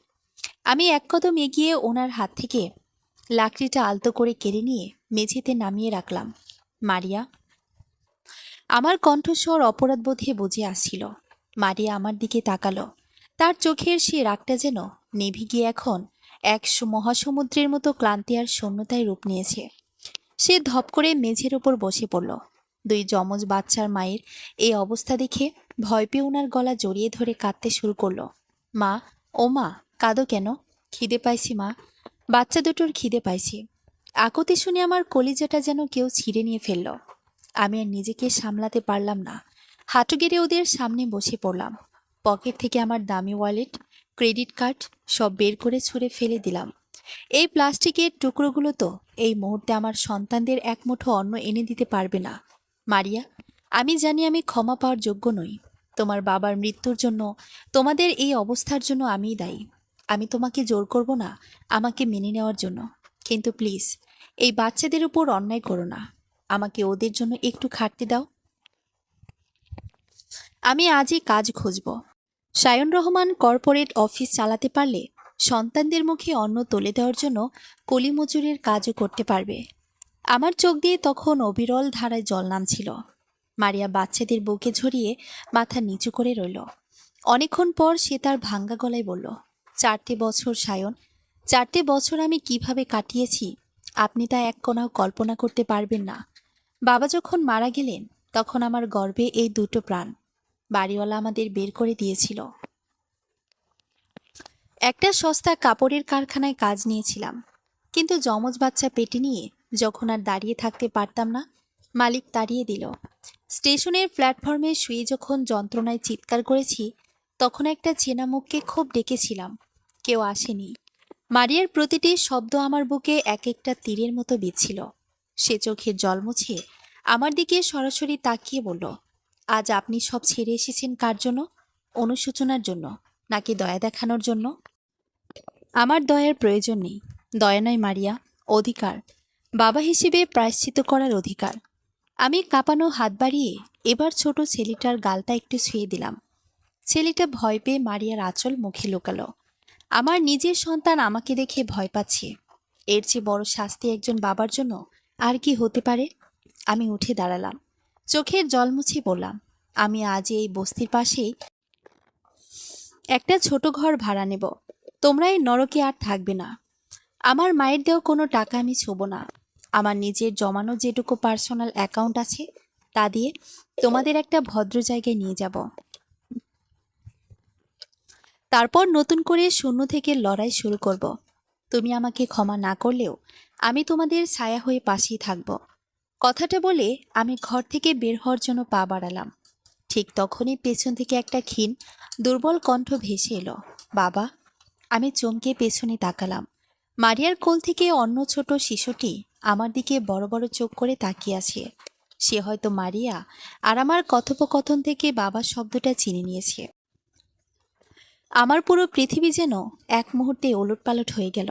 আমি এক কদম এগিয়ে ওনার হাত থেকে লাকড়িটা আলতো করে কেড়ে নিয়ে মেঝেতে নামিয়ে রাখলাম। মারিয়া, আমার কণ্ঠস্বর অপরাধবোধে বুঝে আসছিল। মারিয়া আমার দিকে তাকালো। তার চোখের সে রাগটা যেন নেভে গিয়ে এখন এক মহাসমুদ্রের মতো ক্লান্তি আর শূন্যতায় রূপ নিয়েছে। সে ধপ করে মেঝের ওপর বসে পড়ল। 2 যমজ বাচ্চার মায়ের এই অবস্থা দেখে ভয় পেয়ে ওনার গলা জড়িয়ে ধরে কাঁদতে শুরু করলো। মা, ও মা, কাঁদো কেন? খিদে পাইছি মা, বাচ্চা দুটোর খিদে পাইছি। আকুতি শুনে আমার কলিজাটা যেন কেউ ছিঁড়ে নিয়ে ফেলল। আমি আর নিজেকে সামলাতে পারলাম না। হাঁটু গেড়ে ওদের সামনে বসে পড়লাম। পকেট থেকে আমার দামি ওয়ালেট, ক্রেডিট কার্ড সব বের করে ছুঁড়ে ফেলে দিলাম। এই প্লাস্টিকের টুকরোগুলো তো এই মুহূর্তে আমার সন্তানদের এক মুঠো অন্ন এনে দিতে পারবে না। মারিয়া, আমি জানি আমি ক্ষমা পাওয়ার যোগ্য নই। তোমার বাবার মৃত্যুর জন্য, তোমাদের এই অবস্থার জন্য আমিই দায়ী। আমি তোমাকে জোর করব না আমাকে মেনে নেওয়ার জন্য, কিন্তু প্লিজ এই বাচ্চাদের উপর অন্যায় করো না। আমাকে ওদের জন্য একটু খাটতে দাও। আমি আজই কাজ খুঁজব। সায়ন রহমান কর্পোরেট অফিস চালাতে পারলে সন্তানদের মুখে অন্ন তুলে দেওয়ার জন্য কলিমজুরের কাজও করতে পারবে। আমার চোখ দিয়ে তখন অবিরল ধারায় জল নামছিল। মারিয়া বাচ্চাদের বুকে ঝরিয়ে মাথা নিচু করে রইল। অনেকক্ষণ পর সে তার ভাঙ্গা গলায় বলল, 4টে বছর সায়ন, 4টে বছর আমি কিভাবে কাটিয়েছি আপনি তা এক কোণাও কল্পনা করতে পারবেন না। বাবা যখন মারা গেলেন তখন আমার গর্ভে এই দুটো প্রাণ। বাড়িওয়ালা আমাদের বের করে দিয়েছিল। একটা সস্তা কাপড়ের কারখানায় কাজ নিয়েছিলাম, কিন্তু যমজ বাচ্চা পেটে নিয়ে যখন আর দাঁড়িয়ে থাকতে পারতাম না, মালিক তাড়িয়ে দিল। স্টেশনের প্ল্যাটফর্মে শুয়ে যখন যন্ত্রণায় চিৎকার করেছি তখন একটা চেনা মুখকে খুব ডেকেছিলাম, কেউ আসেনি। মারিয়ার প্রতিটি শব্দ আমার বুকে এক একটা তীরের মতো বিচ্ছিল। সে চোখের জল মুছে আমার দিকে সরাসরি তাকিয়ে বলল, আজ আপনি সব ছেড়ে এসেছেন কার জন্য? অনুশোচনার জন্য নাকি দয়া দেখানোর জন্য? আমার দয়ার প্রয়োজন নেই। দয়া নয় মারিয়া, অধিকার। বাবা হিসেবে প্রায়শ্চিত্ত করার অধিকার। আমি কাঁপানো হাত বাড়িয়ে এবার ছোট ছেলেটার গালটা একটু ছুঁয়ে দিলাম। ছেলেটা ভয় পেয়ে মারিয়ার আঁচল মুখে লুকালো। আমার নিজের সন্তান আমাকে দেখে ভয় পাচ্ছে। এর চেয়ে বড় শাস্তি একজন বাবার জন্য আর কি হতে পারে? আমি উঠে দাঁড়ালাম, চোখের জল মুছে বললাম, আমি আজ এই বস্তির পাশেই একটা ছোট ঘর ভাড়া নেব। তোমরা এই নরকে আর থাকবে না। আমার মায়ের দেওয়া কোনো টাকা আমি ছোব না। আমার নিজের জমানো যেটুকু পার্সোনাল অ্যাকাউন্ট আছে তা দিয়ে তোমাদের একটা ভদ্র জায়গায় নিয়ে যাব। তারপর নতুন করে শূন্য থেকে লড়াই শুরু করব। তুমি আমাকে ক্ষমা না করলেও আমি তোমাদের ছায়া হয়ে পাশেই থাকব। কথাটা বলে আমি ঘর থেকে বের হওয়ার জন্য পা বাড়ালাম। ঠিক তখনই পেছন থেকে একটা ক্ষীণ দুর্বল কণ্ঠ ভেসে এলো, বাবা। আমি চমকে পেছনে তাকালাম। মারিয়ার কোল থেকে অন্য ছোট শিশুটি আমার দিকে বড় বড় চোখ করে তাকিয়ে আছে। সে হয়তো মারিয়া আর আমার কথোপকথন থেকে বাবা শব্দটা চিনে নিয়েছে। আমার পুরো পৃথিবী যেন এক মুহূর্তে ওলটপালট হয়ে গেল।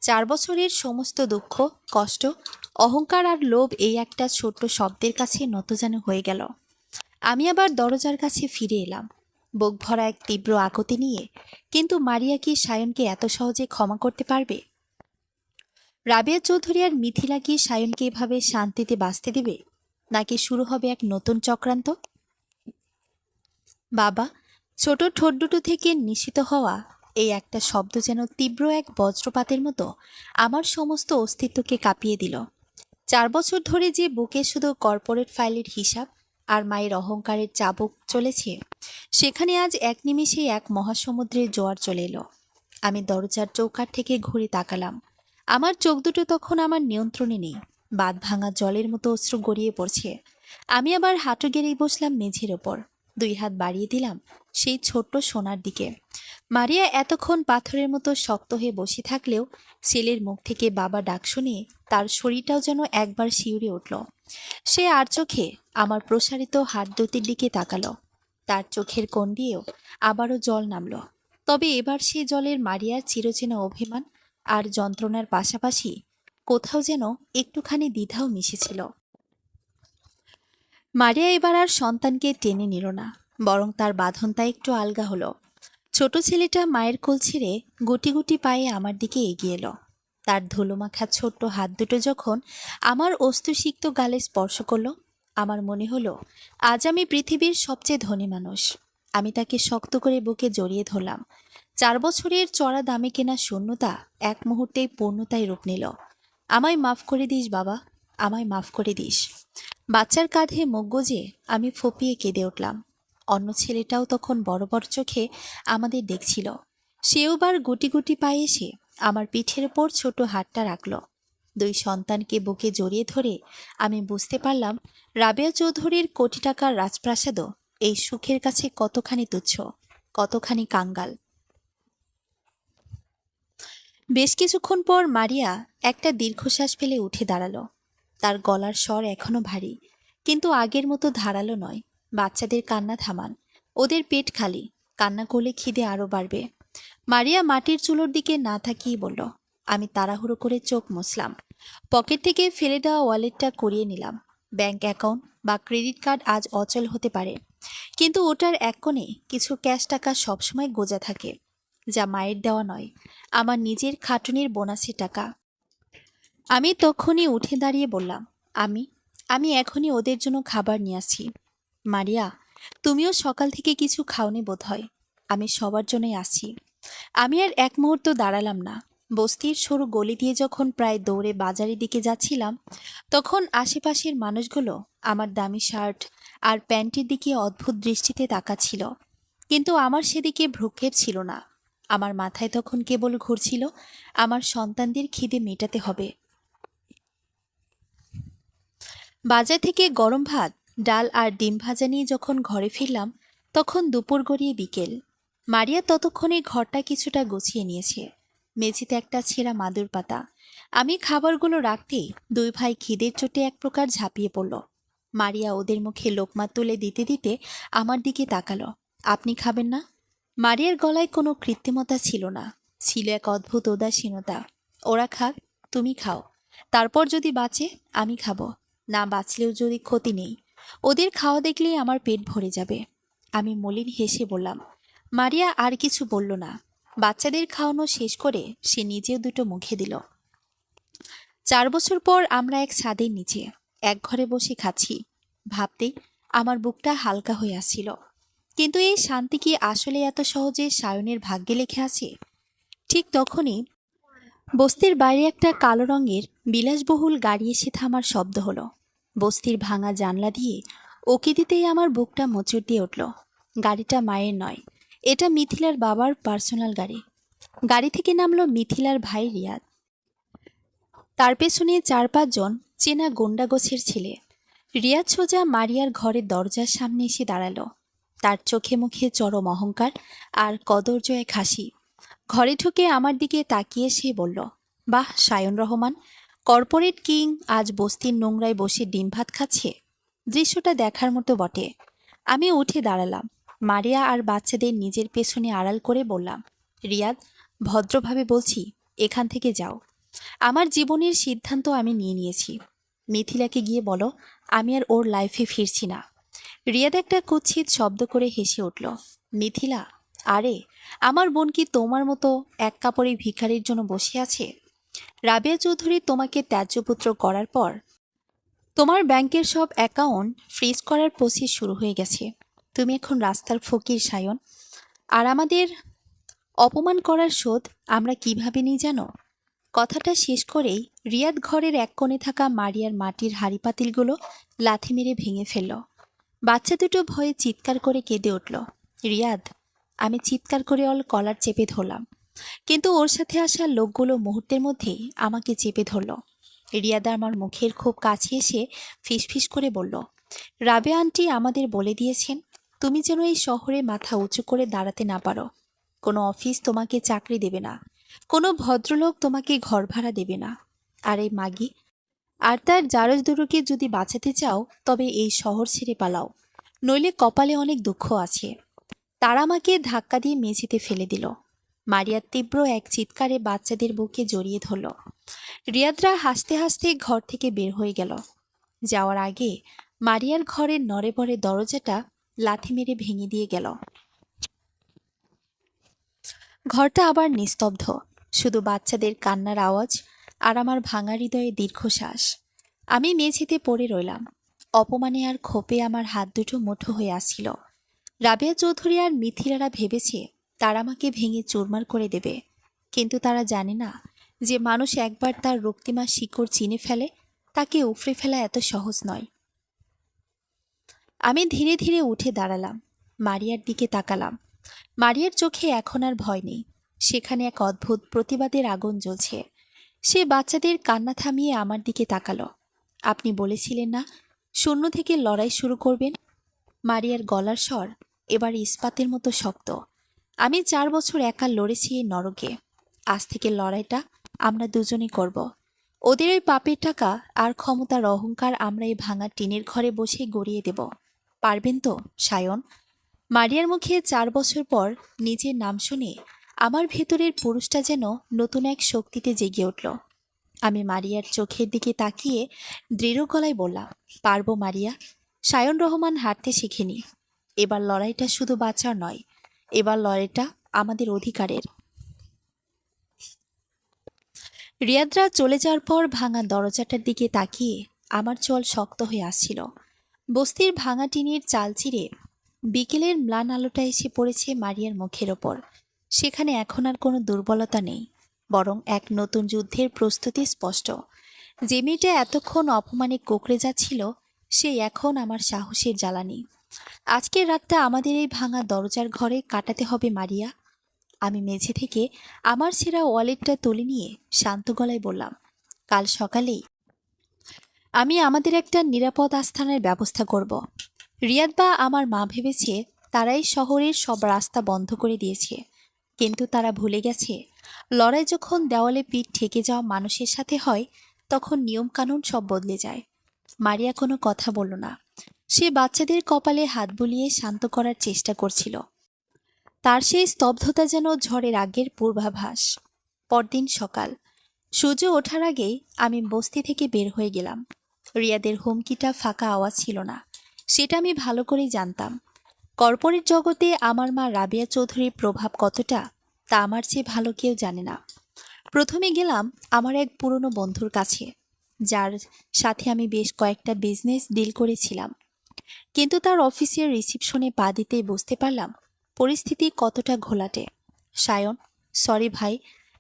4 বছরের সমস্ত দুঃখ, কষ্ট, অহংকার আর লোভ এই একটা ছোট্ট শব্দের কাছে নতজান হয়ে গেল। আমি আবার দরজার কাছে ফিরে এলাম, বুক ভরা এক তীব্র আকুতি নিয়ে। কিন্তু মারিয়া কি সায়নকে এত সহজে ক্ষমা করতে পারবে? রাবেয়া চৌধুরী আর মিথিলা কি সায়নকে এভাবে শান্তিতে বাঁচতে দেবে, নাকি শুরু হবে এক নতুন চক্রান্ত? বাবা, ছোট ঠোঁট দুটো থেকে নিঃসৃত হওয়া এই একটা শব্দ যেন তীব্র এক বজ্রপাতের মতো আমার সমস্ত অস্তিত্বকে কাঁপিয়ে দিল। 4 বছর ধরে যে বুকে শুধু কর্পোরেট ফাইলের হিসাব আর মায়ের অহংকারের চাবুক চলেছে, সেখানে আজ এক নিমিষেই এক মহাসমুদ্রের জোয়ার চলে এলো। আমি দরজার চৌকাঠ থেকে ঘুরে তাকালাম। আমার চোখ দুটো তখন আমার নিয়ন্ত্রণে নেই। বাঁধ ভাঙা জলের মতো অশ্রু গড়িয়ে পড়ছে। আমি আবার হাঁটু গেড়েই বসলাম মেঝের ওপর। 2 হাত বাড়িয়ে দিলাম সেই ছোট্ট সোনার দিকে। মারিয়া এতক্ষণ পাথরের মতো শক্ত হয়ে বসে থাকলেও ছেলের মুখ থেকে বাবা ডাক শুনে তার শরীরটাও যেন একবার শিউরে উঠল। সে আর চোখে আমার প্রসারিত হাত দুটির দিকে তাকালো। তার চোখের কোণ দিয়েও আবারও জল নামল। তবে এবার সে জলের মারিয়ার চিরচেনা অভিমান আর যন্ত্রণার পাশাপাশি কোথাও যেন একটুখানি দ্বিধাও মিশেছিল। মারিয়া এবার আর সন্তানকে টেনে নিল না, বরং তার বাঁধনটা একটু আলগা হলো। ছোট ছেলেটা মায়ের কোল ছেড়ে গুটি গুটি পায়ে আমার দিকে এগিয়ে এলো। তার ধুলোমাখা ছোট্ট হাত দুটো যখন আমার অস্তুসিক্ত গালে স্পর্শ করলো, আমার মনে হলো আজ আমি পৃথিবীর সবচেয়ে ধনী মানুষ। আমি তাকে শক্ত করে বুকে জড়িয়ে ধরলাম। 4 বছরের চড়া দামে কেনা শূন্যতা এক মুহূর্তেই পূর্ণতায় রূপ নিল। আমায় মাফ করে দিস বাবা, আমায় মাফ করে দিস। বাচ্চার কাঁধে মুখ গুজে আমি ফপিয়ে কেঁদে উঠলাম। অন্য ছেলেটাও তখন বড় বড় চোখে আমাদের দেখছিল। সেও বার গুটি গুটি পায়ে এসে আমার পিঠের ওপর ছোট হাতটা রাখল। 2 সন্তানকে বুকে জড়িয়ে ধরে আমি বুঝতে পারলাম রাবেয়া চৌধুরীর কোটি টাকার রাজপ্রাসাদও এই সুখের কাছে কতখানি তুচ্ছ, কতখানি কাঙ্গাল। বেশ কিছুক্ষণ পর মারিয়া একটা দীর্ঘশ্বাস ফেলে উঠে দাঁড়ালো। তার গলার স্বর এখনো ভারী, কিন্তু আগের মতো ধারালো নয়। বাচ্চাদের কান্না থামান, ওদের পেট খালি, কান্না করলে খিদে আরও বাড়বে। মারিয়া মাটির চুলোর দিকে না তাকিয়ে বলল। আমি তাড়াহুড়ো করে চোখ মুছলাম। পকেট থেকে ফেলে দেওয়া ওয়ালেটটা কুড়িয়ে নিলাম। ব্যাংক অ্যাকাউন্ট বা ক্রেডিট কার্ড আজ অচল হতে পারে, কিন্তু ওটার এক কোণে কিছু ক্যাশ টাকা সবসময় গোজা থাকে, যা মায়ের দেওয়া নয়, আমার নিজের খাটুনির বোনাসের টাকা। আমি তখনই উঠে দাঁড়িয়ে বললাম, আমি আমি এখনই ওদের জন্য খাবার নিয়ে আসছি। মারিয়া, তুমিও সকাল থেকে কিছু খাওনি বোধ হয়। আমি সবার জন্যই আসছি। আমি আর এক মুহূর্ত দাঁড়ালাম না। বস্তির সরু গলি দিয়ে যখন প্রায় দৌড়ে বাজারের দিকে যাচ্ছিলাম, তখন আশেপাশের মানুষগুলো আমার দামি শার্ট আর প্যান্টের দিকে অদ্ভুত দৃষ্টিতে তাকাচ্ছিল, কিন্তু আমার সেদিকে ভ্রুক্ষেপ ছিল না। আমার মাথায় তখন কেবল ঘুরছিল, আমার সন্তানদের খিদে মেটাতে হবে। বাজার থেকে গরম ভাত, ডাল আর ডিম ভাজা নিয়ে যখন ঘরে ফিরলাম, তখন দুপুর গড়িয়ে বিকেল। মারিয়া ততক্ষণে ঘরটা কিছুটা গুছিয়ে নিয়েছে। মেঝেতে একটা ছেঁড়া মাদুর পাতা। আমি খাবারগুলো রাখতেই দুই ভাই খিদের চোটে এক প্রকার ঝাঁপিয়ে পড়ল। মারিয়া ওদের মুখে লোকমা তুলে দিতে দিতে আমার দিকে তাকালো। আপনি খাবেন না? মারিয়ার গলায় কোনো কৃত্রিমতা ছিল না, ছিল এক অদ্ভুত উদাসীনতা। ওরা খাক, তুমি খাও। তারপর যদি বাঁচে আমি খাবো, না বাঁচলেও যদি ক্ষতি নেই। ওদের খাওয়া দেখলেই আমার পেট ভরে যাবে। আমি মলিন হেসে বললাম। মারিয়া আর কিছু বলল না। বাচ্চাদের খাওয়ানো শেষ করে সে নিজেও দুটো মুখে দিল। 4 বছর পর আমরা এক ছাদের নিচে এক ঘরে বসে খাচ্ছি। ভাবতেই আমার বুকটা হালকা হয়ে আসছিল। কিন্তু এই শান্তি কি আসলে এত সহজে সায়নের ভাগ্যে লেখে আছে? ঠিক তখনই বস্তির বাইরে একটা কালো রঙের বিলাসবহুল গাড়ি এসে থামার শব্দ হলো। বস্তির ভাঙা জানলা দিয়ে ওকি দিতেই আমার বুকটা মোচড় দিয়ে উঠল। গাড়িটা মায়ের নয়, এটা মিথিলার বাবার পার্সোনাল গাড়ি। গাড়ি থেকে নামলো মিথিলার ভাই রিয়াদ। তার পেছনে 4-5 জন চেনা গোন্ডা গোছের ছেলে। রিয়াদ সোজা মারিয়ার ঘরের দরজার সামনে এসে দাঁড়ালো। তার চোখে মুখে চরম অহংকার আর কদর্য এক হাসি। ঘরে ঢুকে আমার দিকে তাকিয়ে সে বলল, বাহ সায়ন রহমান, কর্পোরেট কিং আজ বস্তির নোংরায় বসে ডিম ভাত খাচ্ছে। দৃশ্যটা দেখার মতো বটে। আমি উঠে দাঁড়ালাম। মারিয়া আর বাচ্চাদের নিজের পেছনে আড়াল করে বললাম, রিয়াদ, ভদ্রভাবে বলছি, এখান থেকে যাও। আমার জীবনের সিদ্ধান্ত আমি নিয়ে নিয়েছি। মিথিলাকে গিয়ে বলো আমি আর ওর লাইফে ফিরছি না। রিয়াদ একটা কুৎসিত শব্দ করে হেসে উঠল। মিথিলা? আরে, আমার বোন কি তোমার মতো এক কাপড়ে ভিখারির জন্য বসে আছে? রাবেয়া চৌধুরী তোমাকে ত্যায্যপুত্র করার পর তোমার ব্যাংকের সব অ্যাকাউন্ট ফ্রিজ করার প্রসেস শুরু হয়ে গেছে। তুমি এখন রাস্তার ফকির সায়ন। আর আমাদের অপমান করার শোধ আমরা কিভাবে নিই জানো? কথাটা শেষ করেই রিয়াদ ঘরের এক কোণে থাকা মারিয়ার মাটির হাঁড়ি পাতিলগুলো লাথি মেরে ভেঙে ফেলল। বাচ্চা দুটো ভয়ে চিৎকার করে কেঁদে উঠল। রিয়াদ, আমি চিৎকার করে ওর কলার চেপে ধরলাম, কিন্তু ওর সাথে আসা লোকগুলো মুহূর্তের মধ্যেই আমাকে চেপে ধরল। রিয়াদ আমার মুখের খুব কাছে এসে ফিসফিস করে বলল, রাবেয়া আন্টি আমাদের বলে দিয়েছেন তুমি যেন এই শহরে মাথা উঁচু করে দাঁড়াতে না পারো। কোনো অফিস তোমাকে চাকরি দেবে না, কোনো ভদ্রলোক তোমাকে ঘর ভাড়া দেবে না। আর এই মাগি আর তার জারজ দুটোকে যদি বাঁচাতে চাও তবে এই শহর ছেড়ে পালাও, নইলে কপালে অনেক দুঃখ আছে। তারা আমাকে ধাক্কা দিয়ে মেঝেতে ফেলে দিল। মারিয়ার তীব্র এক চিৎকারে বাচ্চাদের বুকে জড়িয়ে ধরল। রিয়াদরা হাসতে হাসতে ঘর থেকে বের হয়ে গেল। যাওয়ার আগে মারিয়ার ঘরের নড়ে বড়ে দরজাটা লাথি মেরে ভেঙে দিয়ে গেল। ঘরটা আবার নিস্তব্ধ, শুধু বাচ্চাদের কান্নার আওয়াজ আর আমার ভাঙা হৃদয়ে দীর্ঘশ্বাস। আমি মেঝেতে পড়ে রইলাম। অপমানে আর ক্ষোভে আমার হাত দুটো মুঠো হয়ে আসছিল। রাবেয়া চৌধুরী আর মিথিলারা ভেবেছে তারা আমাকে ভেঙে চুরমার করে দেবে, কিন্তু তারা জানে না যে মানুষ একবার তার রক্তিমা শিকড় চিনে ফেলে তাকে উফরে ফেলা এত সহজ নয়। আমি ধীরে ধীরে উঠে দাঁড়ালাম, মারিয়ার দিকে তাকালাম। মারিয়ার চোখে এখন আর ভয় নেই, সেখানে এক অদ্ভুত প্রতিবাদের আগুন জ্বলছে। সে বাচ্চাদের কান্না থামিয়ে আমার দিকে তাকালো। আপনি বলেছিলেন না শূন্য থেকে লড়াই শুরু করবেন? মারিয়ার গলার স্বর এবার ইস্পাতের মতো শক্ত। আমি 4 বছর একা লড়েছি এই নরকে। আজ থেকে লড়াইটা আমরা দুজনেই করব। ওদের ওই পাপের টাকা আর ক্ষমতার অহংকার আমরা এই ভাঙা টিনের ঘরে বসে গড়িয়ে দেব। পারবেন তো সায়ন? মারিয়ার মুখে 4 বছর পর নিজের নাম শুনে আমার ভেতরের পুরুষটা যেন নতুন এক শক্তিতে জেগে উঠল। আমি মারিয়ার চোখের দিকে তাকিয়ে দৃঢ় গলায় বললাম, পারবো মারিয়া। সায়ন রহমান হাঁটতে শিখেনি। এবার লড়াইটা শুধু বাঁচার নয়, এবার লড়াইটা আমাদের অধিকারের। রিয়াদরা চলে যাওয়ার পর ভাঙা দরজাটার দিকে তাকিয়ে আমার চোয়াল শক্ত হয়ে আসছিল। বস্তির ভাঙা টিনের চাল চিরে বিকেলের ম্লান আলোটা এসে পড়েছে মারিয়ার মুখের ওপর। সেখানে এখন আর কোনো দুর্বলতা নেই, বরং এক নতুন যুদ্ধের প্রস্তুতি স্পষ্ট। যে মেয়েটা এতক্ষণ অপমানে কোঁকড়ে যাচ্ছিল, সে এখন আমার সাহসের জ্বালানি। আজকের রাতটা আমাদের এই ভাঙা দরজার ঘরে কাটাতে হবে মারিয়া। আমি মেঝে থেকে আমার ছেঁড়া ওয়ালেটটা তুলে নিয়ে শান্ত গলায় বললাম, কাল সকালেই আমি আমাদের একটা নিরাপদ আস্থানের ব্যবস্থা করব। রিয়াদ বা আমার মা ভেবেছে তারাই শহরের সব রাস্তা বন্ধ করে দিয়েছে, কিন্তু তারা ভুলে গেছে লড়াই যখন দেওয়ালে পিঠ ঠেকে যাওয়া মানুষের সাথে হয়, তখন নিয়মকানুন সব বদলে যায়। মারিয়া কোনো কথা বলল না। সে বাচ্চাদের কপালে হাত বুলিয়ে শান্ত করার চেষ্টা করছিল। তার সেই স্তব্ধতা যেন ঝড়ের আগের পূর্বাভাস। পরদিন সকাল, সূর্য ওঠার আগেই আমি বস্তি থেকে বের হয়ে গেলাম। রিয়াদের হুমকিটা ফাঁকা আওয়াজ ছিল না, সেটা আমি ভালো করেই জানতাম। কর্পোরেট জগতে আমার মা রাবিয়া চৌধুরীর প্রভাব কতটা, তা আমার চেয়ে ভালো কেউ জানে না। প্রথমে গেলাম আমার এক পুরনো বন্ধুর কাছে, যার সাথে আমি বেশ কয়েকটা বিজনেস ডিল করেছিলাম। কিন্তু তার অফিসের রিসিপশনে পা দিতেই বুঝতে পারলাম পরিস্থিতি কতটা ঘোলাটে। সায়ন, সরি ভাই,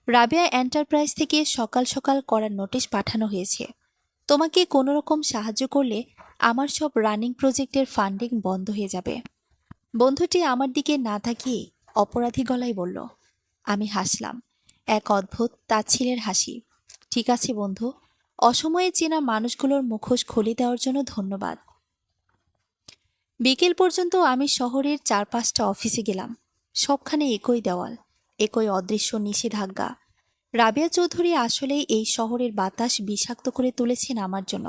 রাবিয়া এন্টারপ্রাইজ থেকে সকাল সকাল করার নোটিশ পাঠানো হয়েছে। তোমাকে কোনো রকম সাহায্য করলে আমার সব রানিং প্রজেক্টের ফান্ডিং বন্ধ হয়ে যাবে। বন্ধুটি আমার দিকে না তাকিয়ে অপরাধী গলায় বলল। আমি হাসলাম, এক অদ্ভুত তাচ্ছিলের হাসি। ঠিক আছে বন্ধু, অসময়ে চেনা মানুষগুলোর মুখোশ খুলে দেওয়ার জন্য ধন্যবাদ। বিকেল পর্যন্ত আমি শহরের 4-5টা অফিসে গেলাম। সবখানে একই দেওয়াল, একই অদৃশ্য নিষেধাজ্ঞা। রাবিয়া চৌধুরী আসলেই এই শহরের বাতাস বিষাক্ত করে তুলেছেন আমার জন্য।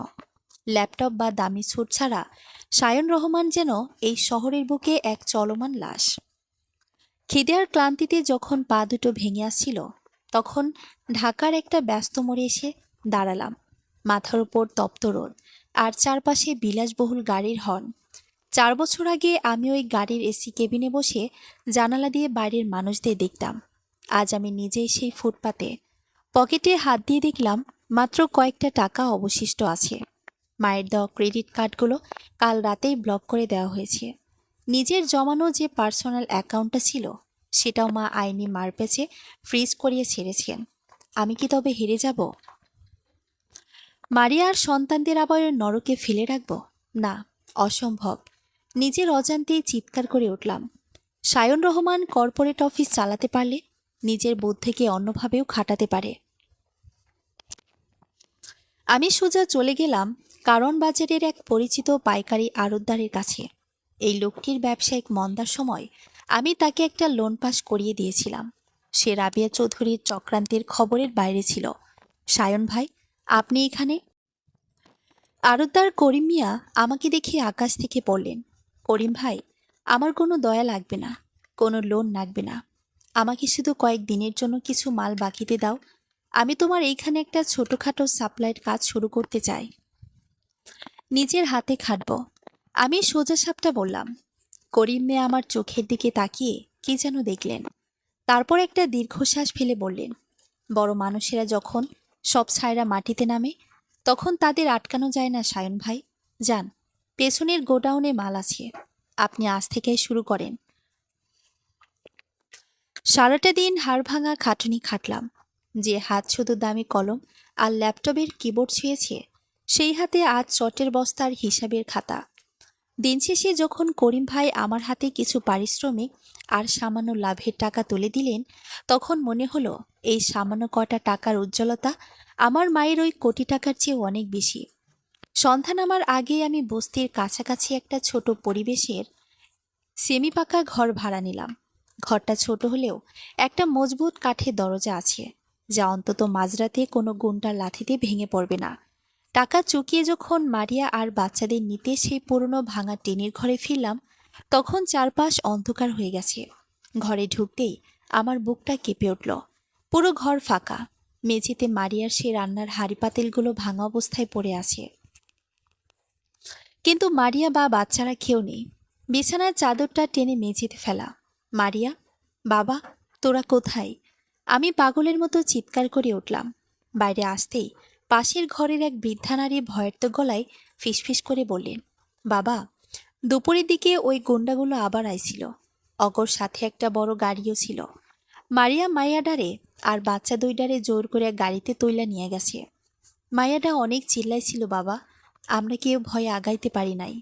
ল্যাপটপ বা দামি স্যুট ছাড়া সায়ন রহমান যেন এই শহরের বুকে এক চলমান লাশ। খিদে আর ক্লান্তিতে যখন পা দুটো ভেঙে আসছিল, তখন ঢাকার একটা ব্যস্ত মোড়ে এসে দাঁড়ালাম। মাথার উপর তপ্ত রোদ, আর চারপাশে বিলাসবহুল গাড়ির হর্ন। 4 বছর আগে আমি ওই গাড়ির এসি কেবিনে বসে জানালা দিয়ে বাইরের মানুষদের দেখতাম। আজ আমি নিজেই সেই ফুটপাতে। পকেটে হাত দিয়ে দেখলাম মাত্র কয়েকটা টাকা অবশিষ্ট আছে। মায়ের দেওয়া ক্রেডিট কার্ডগুলো কাল রাতেই ব্লক করে দেওয়া হয়েছে। নিজের জমানো যে পার্সোনাল অ্যাকাউন্টটা ছিল, সেটাও মা আইনি মারপ্যাচে ফ্রিজ করিয়ে ছেড়েছেন। আমি কি তবে হেরে যাব? মারিয়ার সন্তানদের আবার নরকে ফেলে রাখব? না, অসম্ভব। নিজের অজান্তেই চিৎকার করে উঠলাম। সায়ন রহমান কর্পোরেট অফিস চালাতে পারলে নিজের বুদ্ধিকে অন্যভাবেও খাটাতে পারে। আমি সোজা চলে গেলাম কারণ বাজারের এক পরিচিত পাইকারি আড়তদারের কাছে। এই লোকটির ব্যবসায়িক মন্দার সময় আমি তাকে একটা লোন পাস করিয়ে দিয়েছিলাম। সে রাবিয়া চৌধুরীর চক্রান্তের খবরের বাইরে ছিল। সায়ন ভাই, আপনি এখানে? আড়তদার করিম মিয়া আমাকে দেখে আকাশ থেকে পড়লেন। করিম ভাই, আমার কোনো দয়া লাগবে না, কোনো লোন লাগবে না। আমাকে শুধু কয়েক দিনের জন্য কিছু মাল বাকিতে দাও। আমি তোমার এইখানে একটা ছোটোখাটো সাপ্লাইয়ের কাজ শুরু করতে চাই। নিজের হাতে খাটব। আমি সোজা সাপটা বললাম। করিম মিয়া আমার চোখের দিকে তাকিয়ে কি যেন দেখলেন। তারপর একটা দীর্ঘশ্বাস ফেলে বললেন, বড় মানুষেরা যখন সব ছায়রা মাটিতে নামে, তখন তাদের আটকানো যায় না সায়ন ভাই। যান, পেছনের গোডাউনে মাল আছে, আপনি আজ থেকেই শুরু করেন। সারাটা দিন হাড় ভাঙা খাটুনি খাটলাম। যে হাত শুধু দামি কলম আর ল্যাপটপের কিবোর্ড ছুঁয়েছে, সেই হাতে আজ চটের বস্তার হিসাবের খাতা। দিন শেষে যখন করিম ভাই আমার হাতে কিছু পারিশ্রমিক আর সামান্য লাভের টাকা তুলে দিলেন, তখন মনে হলো এই সামান্য কটা টাকার উজ্জ্বলতা আমার মায়ের ওই কোটি টাকার চেয়ে অনেক বেশি। সন্ধ্যা নামার আগেই আমি বস্তির কাছাকাছি একটা ছোট পরিবেশের সেমি পাকা ঘর ভাড়া নিলাম। ঘরটা ছোট হলেও একটা মজবুত কাঠের দরজা আছে, যা অন্তত মাঝরাতে কোনো গুন্ডার লাথিতে ভেঙে পড়বে না। টাকা চুকিয়ে যখন মারিয়া আর বাচ্চাদের নিতে সেই পুরনো ভাঙা টিনের ঘরে ফিরলাম, তখন চারপাশ অন্ধকার হয়ে গেছে। ঘরে ঢুকতেই আমার বুকটা কেঁপে উঠল। পুরো ঘর ফাঁকা। মেঝেতে মারিয়ার সে রান্নার হাঁড়ি পাতিলগুলো ভাঙা অবস্থায় পড়ে আছে, কিন্তু মারিয়া বা বাচ্চারা কেউ নেই। বিছানার চাদরটা টেনে মেঝেতে ফেলা। মারিয়া, বাবা, তোরা কোথায়? আমি পাগলের মতো চিৎকার করে উঠলাম। বাইরে আসতেই পাশের ঘরের এক বৃদ্ধা নারী ভয়ের গলায় ফিসফিস করে বললেন, বাবা, দুপুরের দিকে ওই গুন্ডাগুলো আবার আইছিল। অগর সাথে একটা বড় গাড়িও ছিল। মারিয়া মাইয়াডারে আর বাচ্চা দুইডারে জোর করে এক গাড়িতে তৈলা নিয়ে গেছে। মাইয়াডা অনেক চিল্লাইছিল বাবা, আমরা কেউ ভয়ে আগাইতে পারি নাই।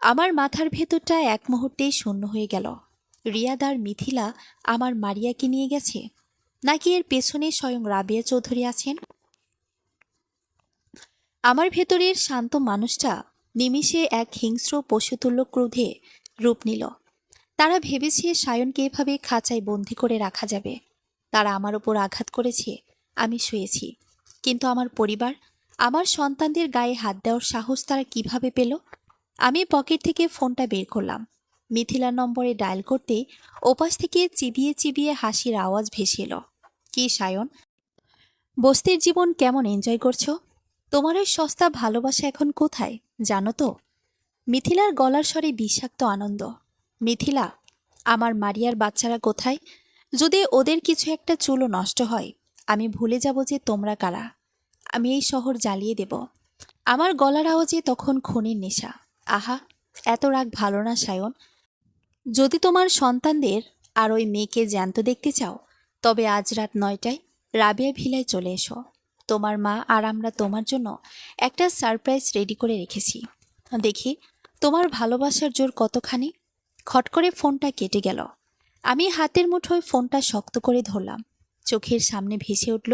আমার মাথার ভেতরটা এক মুহূর্তেই শূন্য হয়ে গেল। রিয়াদ আর মিথিলা আমার মারিয়াকে নিয়ে গেছে, নাকি এর পেছনে স্বয়ং রাবিয়া চৌধুরী আছেন? আমার ভেতরের শান্ত মানুষটা নিমিষে এক হিংস্র পশুতুল্য ক্রোধে রূপ নিল। তারা ভেবেছে সায়নকে এভাবে খাঁচায় বন্দি করে রাখা যাবে। তারা আমার ওপর আঘাত করেছে, আমি শুয়েছি। কিন্তু আমার পরিবার, আমার সন্তানদের গায়ে হাত দেওয়ার সাহস তারা কিভাবে পেল? আমি পকেট থেকে ফোনটা বের করলাম। মিথিলার নম্বরে ডায়াল করতেই ওপাশ থেকে চিবিয়ে চিবিয়ে হাসির আওয়াজ ভেসে এলো। কি সায়ন, বস্তির জীবন কেমন এনজয় করছো? তোমার ওই সস্তা ভালোবাসা এখন কোথায় জানো তো? মিথিলার গলার স্বরে বিষাক্ত আনন্দ। মিথিলা, আমার মারিয়ার বাচ্চারা কোথায়? যদি ওদের কিছু একটা চুলও নষ্ট হয়, আমি ভুলে যাব যে তোমরা কারা। আমি এই শহর জ্বালিয়ে দেব। আমার গলার আওয়াজে তখন খুনের নেশা। আহা, এত রাগ ভালো না সায়ন। যদি তোমার সন্তানদের আর ওই মেয়েকে জ্যান্ত দেখতে চাও, তবে আজ রাত 9টায় রাবিয়া ভিলায় চলে এসো। তোমার মা আর আমরা তোমার জন্য একটা সারপ্রাইজ রেডি করে রেখেছি। দেখি তোমার ভালোবাসার জোর কতখানি। খট করে ফোনটা কেটে গেল। আমি হাতের মুঠোয় ফোনটা শক্ত করে ধরলাম। চোখের সামনে ভেসে উঠল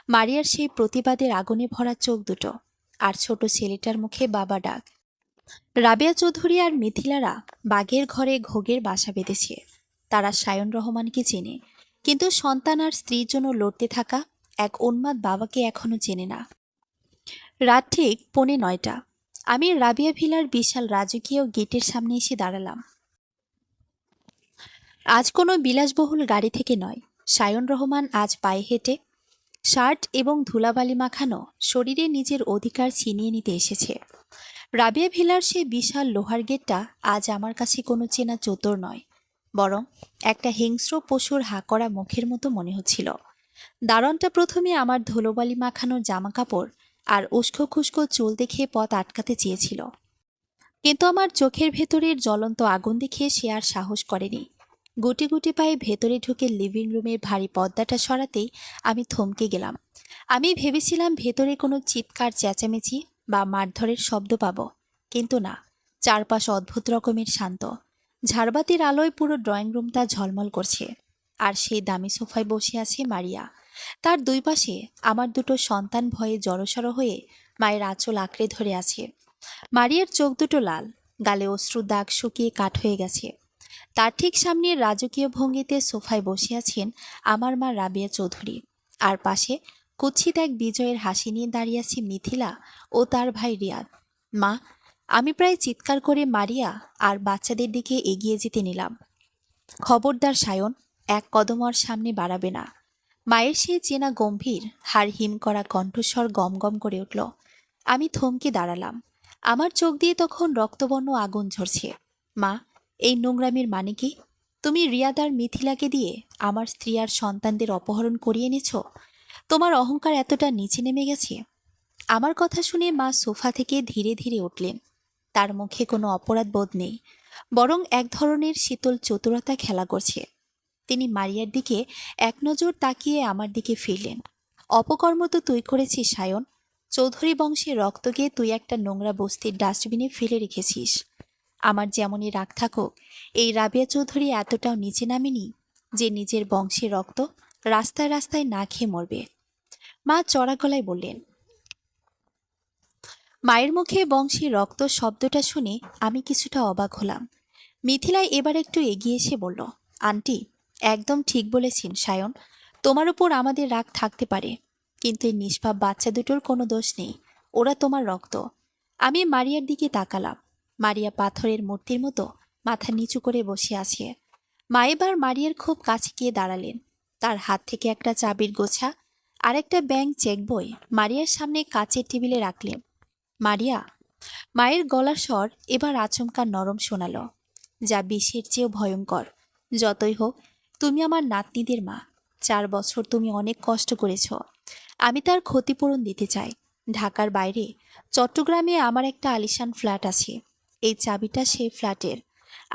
মারিয়ার সেই প্রতিবাদের আগুনে ভরা চোখ দুটো, আর ছোট ছেলেটার মুখে বাবা ডাক। রাবেয়া চৌধুরী আর মিথিলারা বাগের ঘরে ঘোগের বাসা বেঁধেছে। তারা সায়ন রহমানকে চেনে, কিন্তু সন্তান আর স্ত্রীর জন্য লড়তে থাকা এক উন্মাদ বাবাকে এখনো চেনে না। রাত ঠিক 9:45। আমি রাবিয়া ভিলার বিশাল রাজকীয় গেটের সামনে এসে দাঁড়ালাম। আজ কোনো বিলাসবহুল গাড়ি থেকে নয়, সায়ন রহমান আজ পায়ে হেঁটে, শার্ট এবং ধুলাবালি মাখানো শরীরে নিজের অধিকার ছিনিয়ে নিতে এসেছে। রাবিয়া ভিলার সেই বিশাল লোহার গেটটা আজ আমার কাছে কোনো চেনা চতুর নয়, বরং একটা হিংস্র পশুর হাঁকড়া মুখের মতো মনে হচ্ছিল। দারোয়ানটা প্রথমে আমার ধুলোবালি মাখানো জামা কাপড় আর উস্কো খুস্কো চুল দেখে পথ আটকাতে চেয়েছিল, কিন্তু আমার চোখের ভেতরের জ্বলন্ত আগুন দেখে সে আর সাহস করেনি। গুটি গুটি পায়ে ভেতরে ঢুকে লিভিং রুমের ভারী পর্দাটা সরাতেই আমি থমকে গেলাম। আমি ভেবেছিলাম ভেতরে কোনো চিৎকার চেঁচামেচি বা মারধরের শব্দ পাব, কিন্তু না। চারপাশ অদ্ভুত রকমের শান্ত। ঝাড়বাতির আলোয় পুরো ড্রয়িং রুমটা ঝলমল করছে, আর সেই দামি সোফায় বসে আছে মারিয়া। তার দুই পাশে আমার দুটো সন্তান ভয়ে জড়সড় হয়ে মায়ের আঁচল আঁকড়ে ধরে আছে। মারিয়ার চোখ দুটো লাল, গালে অশ্রুর দাগ শুকিয়ে কাঠ হয়ে গেছে। তার ঠিক সামনে রাজকীয় ভঙ্গিতে সোফায় বসে আছেন আমার মা রাবিয়া চৌধুরী, আর পাশে কুৎসিত এক বিজয়ের হাসি নিয়ে দাঁড়িয়ে আছে মিথিলা ও তার ভাই রিয়াদ। মা, আমি প্রায় চিৎকার করে মারিয়া আর বাচ্চাদের দিকে এগিয়ে যেতে নিলাম। খবরদার সায়ন, এক কদম ওর সামনে বাড়াবে না। মায়ের সেই চেনা গম্ভীর হাড় হিম করা কণ্ঠস্বর গম গম করে উঠল। আমি থমকে দাঁড়ালাম। আমার চোখ দিয়ে তখন রক্তবর্ণ আগুন ঝরছে। মা, এই নোংরামির মানে কি? তুমি রিয়াদ আর মিথিলাকে দিয়ে আমার স্ত্রী আর সন্তানদের অপহরণ করিয়ে এনেছ। তোমার অহংকার এতটা নিচে নেমে গেছে? আমার কথা শুনে মা সোফা থেকে ধীরে ধীরে উঠলেন। তার মুখে কোনো অপরাধ বোধ নেই, বরং এক ধরনের শীতল চতুরতা খেলা করছে। তিনি মারিয়ার দিকে এক নজর তাকিয়ে আমার দিকে ফিরলেন। অপকর্ম তো তুই করেছিস সায়ন। চৌধুরী বংশের রক্তকে তুই একটা নোংরা বস্তির ডাস্টবিনে ফেলে রেখেছিস। আমার যেমনই রাগ থাকুক, এই রাবিয়া চৌধুরী এতটাও নিচে নামেনি যে নিজের বংশের রক্ত রাস্তায় রাস্তায় না খেয়ে মরবে। মা চড়া গলায় বললেন। মায়ের মুখে বংশের রক্ত শব্দটা শুনে আমি কিছুটা অবাক হলাম। মিথিলা এবার একটু এগিয়ে এসে বলল, আন্টি, একদম ঠিক বলেছেন সায়ন। তোমার উপর আমাদের রাগ থাকতে পারে, কিন্তু এই নিষ্পাপ বাচ্চা দুটোর কোনো দোষ নেই। ওরা তোমার রক্ত। আমি মারিয়ার দিকে তাকালাম। মারিয়া পাথরের মূর্তির মতো মাথা নিচু করে বসে আছে। মা এবার মারিয়ার খুব কাছে গিয়ে দাঁড়ালেন। তার হাত থেকে একটা চাবির গোছা আর একটা ব্যাংক চেক বই মারিয়ার সামনে কাচের টেবিলে রাখলেন। মারিয়া, মায়ের গলার স্বর এবার আচমকা নরম শোনালো, যা বিষের চেয়েও ভয়ঙ্কর। যতই হোক, তুমি আমার নাতনিদের মা। 4 বছর তুমি অনেক কষ্ট করেছ। আমি তার ক্ষতিপূরণ দিতে চাই। ঢাকার বাইরে চট্টগ্রামে আমার একটা আলিশান ফ্ল্যাট আছে। এই চাবিটা সেই ফ্ল্যাটের।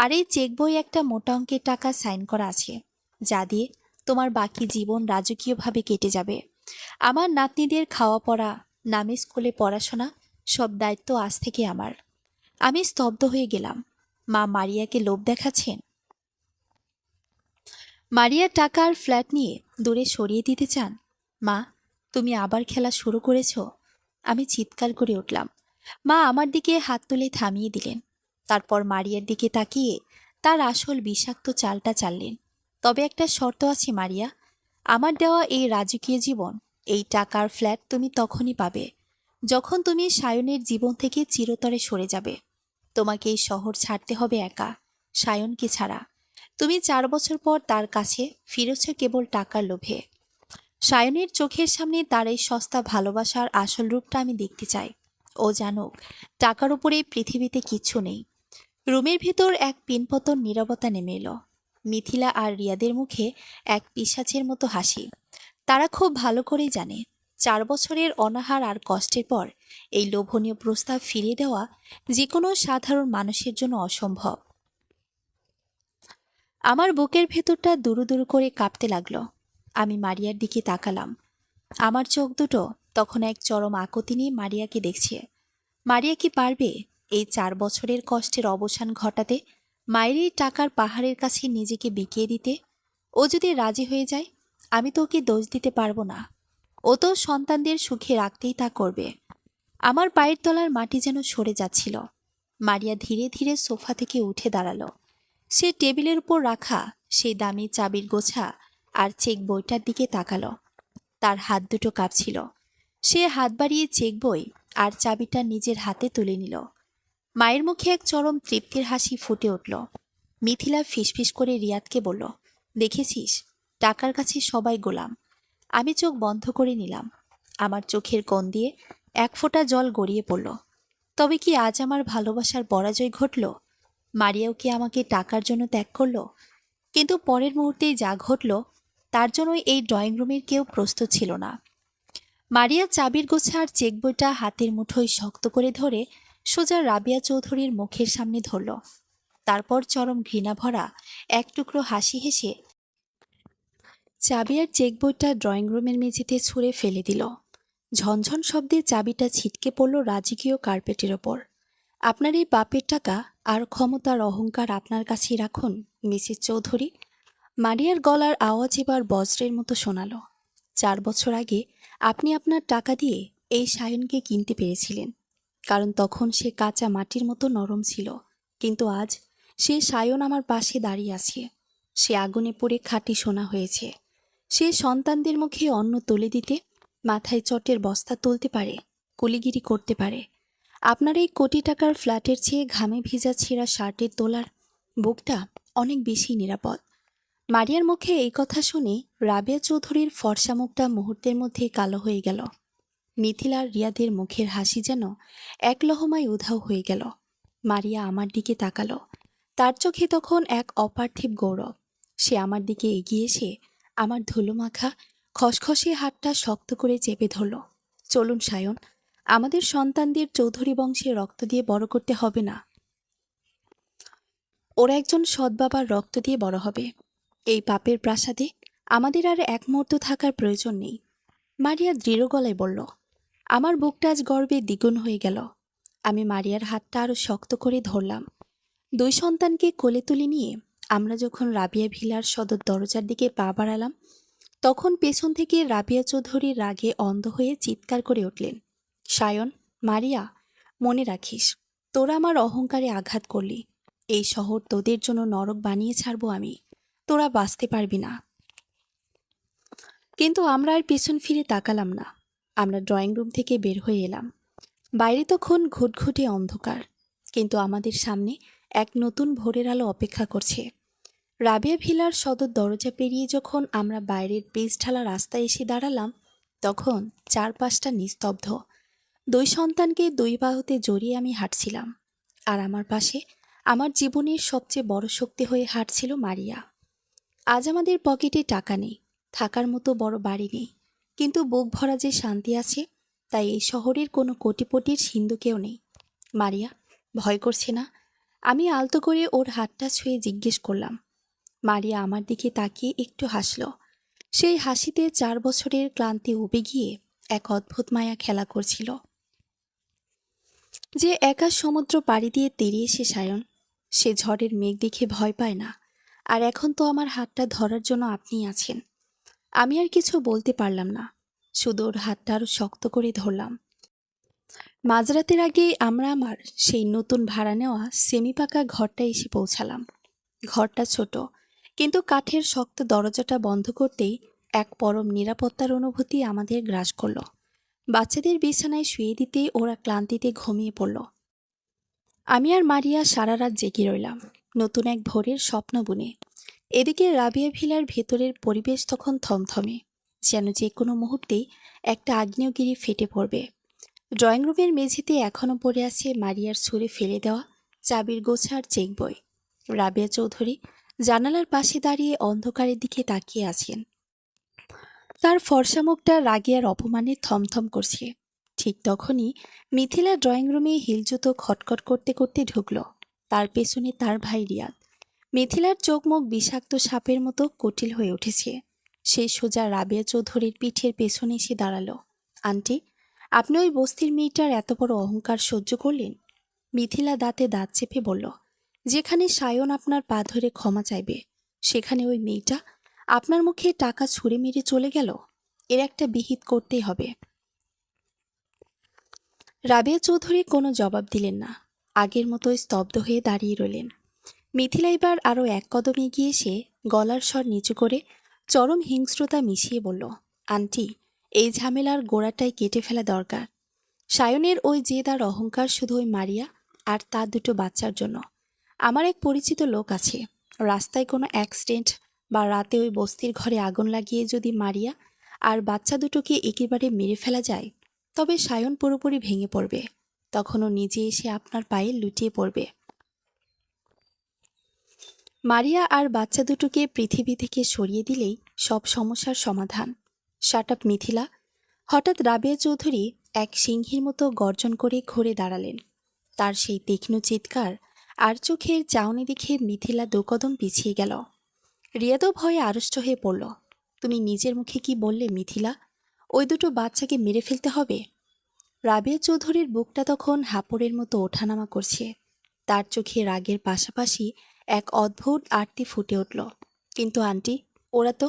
আর এই চেক বই একটা মোটা অঙ্কের টাকা সাইন করা আছে, যা দিয়ে তোমার বাকি জীবন রাজকীয়ভাবে কেটে যাবে। আমার নাতনিদের খাওয়া পড়া, নামে স্কুলে পড়াশোনা, সব দায়িত্ব আজ থেকে আমার। আমি স্তব্ধ হয়ে গেলাম। মা মারিয়াকে লোভ দেখাচ্ছেন? মারিয়া টাকা আর ফ্ল্যাট নিয়ে দূরে সরিয়ে দিতে চান? মা, তুমি আবার খেলা শুরু করেছ? আমি চিৎকার করে উঠলাম। মা আমার দিকে হাত তুলে থামিয়ে দিলেন। তারপর মারিয়ার দিকে তাকিয়ে তার আসল বিষাক্ত চালটা চাললেন। তবে একটা শর্ত আছে মারিয়া। আমার দেওয়া এই রাজকীয় জীবন, এই টাকার ফ্ল্যাট তুমি তখনই পাবে যখন তুমি সায়নের জীবন থেকে চিরতরে সরে যাবে। তোমাকে এই শহর ছাড়তে হবে একা, সায়নকে ছাড়া। তুমি 4 বছর পর তার কাছে ফিরেছ কেবল টাকার লোভে। সায়নের চোখের সামনে তার এই সস্তা ভালোবাসার আসল রূপটা আমি দেখতে চাই। ও জানুক, টাকার উপরে পৃথিবীতে কিচ্ছু নেই। রুমের ভেতর এক পিনপতন নীরবতা নেমে এলো। মিথিলা আর রিয়াদের মুখে এক পিশাচের মতো হাসি। তারা খুব ভালো করেই জানে 4 বছরের অনাহার আর কষ্টের পর এই লোভনীয় প্রস্তাব ফিরিয়ে দেওয়া যে কোনো সাধারণ মানুষের জন্য অসম্ভব। আমার বুকের ভেতরটা দুরু দুরু করে কাঁপতে লাগলো। আমি মারিয়ার দিকে তাকালাম। আমার চোখ দুটো তখন এক চরম আকুতি নিয়ে মারিয়াকে দেখছে। মারিয়া কি পারবে এই 4 বছরের কষ্টের অবসান ঘটাতে, মায়ের এই টাকার পাহাড়ের কাছে নিজেকে বিকিয়ে দিতে? ও যদি রাজি হয়ে যায়, আমি তো ওকে দোষ দিতে পারবো না। ও তো সন্তানদের সুখে রাখতেই তা করবে। আমার পায়ের তলার মাটি যেন সরে যাচ্ছিল। মারিয়া ধীরে ধীরে সোফা থেকে উঠে দাঁড়ালো। সে টেবিলের উপর রাখা সেই দামি চাবির গোছা আর চেক বইটার দিকে তাকালো। তার হাত দুটো কাঁপছিল। সে হাত বাড়িয়ে চেক বই আর চাবিটা নিজের হাতে তুলে নিল। মায়ের মুখে এক চরম তৃপ্তির হাসি ফুটে উঠল। মিথিলা ফিসফিস করে রিয়াদকে বলল, দেখেছিস, টাকার কাছে সবাই গোলাম। আমি চোখ বন্ধ করে নিলাম। আমার চোখের কোণ দিয়ে এক ফোঁটা জল গড়িয়ে পড়ল। তবে কি আজ আমার ভালোবাসার পরাজয় ঘটল? মারিয়াও কি আমাকে টাকার জন্য ত্যাগ করল? কিন্তু পরের মুহূর্তেই যা ঘটল, তার জন্যই এই ড্রয়িং রুমের কেউ প্রস্তুত ছিল না। মারিয়া চাবির গোছা আর চেক বইটা হাতের মুঠোয় শক্ত করে ধরে সোজা রাবিয়া চৌধুরীর মুখের সামনে ধরল। তারপর চরম ঘৃণা ভরা এক টুকরো হাসি হেসে চাবি আর চেক বইটা ড্রয়িং রুমের মেঝেতে ছুঁড়ে ফেলে দিল। ঝনঝন শব্দে চাবিটা ছিটকে পড়ল রাজকীয় কার্পেটের ওপর। আপনার এই বাপের টাকা আর ক্ষমতার অহংকার আপনার কাছেই রাখুন, মিসেস চৌধুরী। মারিয়ার গলার আওয়াজ এবার বজ্রের মতো শোনালো। 4 বছর আগে আপনি আপনার টাকা দিয়ে এই সায়নকে কিনতে পেরেছিলেন, কারণ তখন সে কাঁচা মাটির মতো নরম ছিল। কিন্তু আজ সে সায়ন আমার পাশে দাঁড়িয়ে আছে। সে আগুনে পুড়ে খাঁটি সোনা হয়েছে। সে সন্তানদের মুখে অন্ন তুলে দিতে, মাথায় চটের বস্তা তুলতে পারে, কুলিগিরি করতে পারে। আপনার এই কোটি টাকার ফ্ল্যাটের চেয়ে ঘামে ভিজা ছেঁড়া শার্টের তোলার বুকটা অনেক বেশি নিরাপদ। মারিয়ার মুখে এই কথা শুনে রাবেয়া চৌধুরীর ফর্সা মুখটা মুহূর্তের মধ্যেই কালো হয়ে গেল। মিথিলার রিয়াদের মুখের হাসি যেন এক লহমায় উধাও হয়ে গেল। মারিয়া আমার দিকে তাকালো। তার চোখে তখন এক অপার্থিব গৌরব। সে আমার দিকে এগিয়ে এসে আমার ধুলোমাখা খসখসে হাতটা শক্ত করে চেপে ধরল। চলুন সায়ন, আমাদের সন্তানদের চৌধুরী বংশে রক্ত দিয়ে বড় করতে হবে না। ওরা একজন সৎ বাবার রক্ত দিয়ে বড় হবে। এই পাপের প্রাসাদে আমাদের আর এক মুহূর্ত থাকার প্রয়োজন নেই। মারিয়া দৃঢ় গলায় বলল। আমার বুকটা আজ গর্বে দ্বিগুণ হয়ে গেল। আমি মারিয়ার হাতটা আরো শক্ত করে ধরলাম। 2 সন্তানকে কোলে তুলে নিয়ে আমরা যখন রাবিয়া ভিলার সদর দরজার দিকে পা বাড়ালাম, তখন পেছন থেকে রাবিয়া চৌধুরী রাগে অন্ধ হয়ে চিৎকার করে উঠলেন, সায়ন, মারিয়া, মনে রাখিস, তোরা আমার অহংকারে আঘাত করলি। এই শহর তোদের জন্য নরক বানিয়ে ছাড়বো আমি। তোরা বাঁচতে পারবি না। কিন্তু আমরা আর পেছন ফিরে তাকালাম না। আমরা ড্রয়িং রুম থেকে বের হয়ে এলাম। বাইরে তখন ঘুটঘুটে অন্ধকার, কিন্তু আমাদের সামনে এক নতুন ভোরের আলো অপেক্ষা করছে। রাবিয়া ভিলার সদর দরজা পেরিয়ে যখন আমরা বাইরের পিচ ঢালা রাস্তায় এসে দাঁড়ালাম, তখন চারপাশটা নিস্তব্ধ। দুই সন্তানকে দুই বাহুতে জড়িয়ে আমি হাঁটছিলাম, আর আমার পাশে আমার জীবনের সবচেয়ে বড় শক্তি হয়ে হাঁটছিল মারিয়া। আজ আমাদের পকেটে টাকা নেই, থাকার মতো বড় বাড়ি নেই, কিন্তু বুক ভরা যে শান্তি আছে, তাই এই শহরের কোনো কোটিপটির সিন্ধুকেও নেই। মারিয়া, ভয় করছে না? আমি আলতো করে ওর হাতটা ছুঁয়ে জিজ্ঞেস করলাম। মারিয়া আমার দিকে তাকিয়ে একটু হাসল। সেই হাসিতে 4 বছরের ক্লান্তি উবে গিয়ে এক অদ্ভুত মায়া খেলা করছিল। যে একা সমুদ্র পাড়ি দিয়ে তেড়ে এসে সায়ন, সে ঝড়ের মেঘ দেখে ভয় পায় না। আর এখন তো আমার হাতটা ধরার জন্য আপনি আছেন। আমি আর কিছু বলতে পারলাম না, শুধু ওর হাতটা আরো শক্ত করে ধরলাম। মাঝরাতের আগেই আমরা আমার সেই নতুন ভাড়া নেওয়া সেমি পাকা ঘরটায় এসে পৌঁছালাম। ঘরটা ছোট, কিন্তু কাঠের শক্ত দরজাটা বন্ধ করতেই এক পরম নিরাপত্তার অনুভূতি আমাদের গ্রাস করল। বাচ্চাদের বিছানায় শুয়ে দিতেই ওরা ক্লান্তিতে ঘুমিয়ে পড়ল। আমি আর মারিয়া সারা রাত জেগে রইলাম, নতুন এক ভোরের স্বপ্ন বুনে। এদিকে রাবিয়া ভিলার ভেতরের পরিবেশ তখন থমথমে, যেন যে কোনো মুহূর্তেই একটা আগ্নেয়গিরি ফেটে পড়বে। ড্রয়িং রুমের মেঝেতে এখনও পড়ে আছে মারিয়ার ছুঁড়ে ফেলে দেওয়া চাবির গোছা আর চেক বই। রাবিয়া চৌধুরী জানালার পাশে দাঁড়িয়ে অন্ধকারের দিকে তাকিয়ে আছেন। তার ফর্সা মুখটা রাগে আর অপমানে থমথম করছে। ঠিক তখনই মিথিলা ড্রয়িং রুমে হিলজুতো খটখট করতে করতে ঢুকল। তার পেছনে তার ভাই রিয়াদ। মিথিলার চোখ মুখ বিষাক্ত সাপের মতো কুটিল হয়ে উঠেছে। সে সোজা রাবিয়া চৌধুরীর পিঠের পেছনে এসে দাঁড়ালো। আন্টি, আপনি ওই বস্তির মেয়েটার এত বড় অহংকার সহ্য করলেন? মিথিলা দাঁতে দাঁত চেপে বলল, যেখানে সায়ন আপনার পা ধরে ক্ষমা চাইবে, সেখানে ওই মেয়েটা আপনার মুখে টাকা ছুঁড়ে মেরে চলে গেল। এর একটা বিহিত করতেই হবে। রাবিয়া চৌধুরী কোনো জবাব দিলেন না, আগের মতো স্তব্ধ হয়ে দাঁড়িয়ে রইলেন। মিথিলা এবার আরও এক কদম এগিয়ে এসে গলার স্বর নিচু করে চরম হিংস্রতা মিশিয়ে বলল, আন্টি, এই ঝামেলার গোড়াটাই কেটে ফেলা দরকার। সায়নের ওই জেদ আর অহংকার শুধু ওই মারিয়া আর তার দুটো বাচ্চার জন্য। আমার এক পরিচিত লোক আছে, রাস্তায় কোনো অ্যাক্সিডেন্ট বা রাতে ওই বস্তির ঘরে আগুন লাগিয়ে যদি মারিয়া আর বাচ্চা দুটোকে একেবারে মেরে ফেলা যায়, তবে সায়ন পুরোপুরি ভেঙে পড়বে। তখনও নিজে এসে আপনার পায়ে লুটিয়ে পড়বে। মারিয়া আর বাচ্চা দুটোকে পৃথিবী থেকে সরিয়ে দিলেই সব সমস্যার সমাধান। Shut up Mithila. হঠাৎ রাবিয়া চৌধুরী এক সিংহীর মতো গর্জন করে ঘুরে দাঁড়ালেন। তার সেই তীক্ষ্ণ চিৎকার আর চোখের চাউনি দেখে মিথিলা 2 কদম পিছিয়ে গেল। রিয়াদও ভয়ে আড়ষ্ট হয়ে পড়ল। তুমি নিজের মুখে কি বললে মিথিলা? ওই দুটো বাচ্চাকে মেরে ফেলতে হবে? রাবিয়া চৌধুরীর বুকটা তখন হাঁপড়ের মতো ওঠানামা করছে। তার চোখে রাগের পাশাপাশি এক অদ্ভুত আরতি ফুটে উঠল। কিন্তু আন্টি, ওরা তো...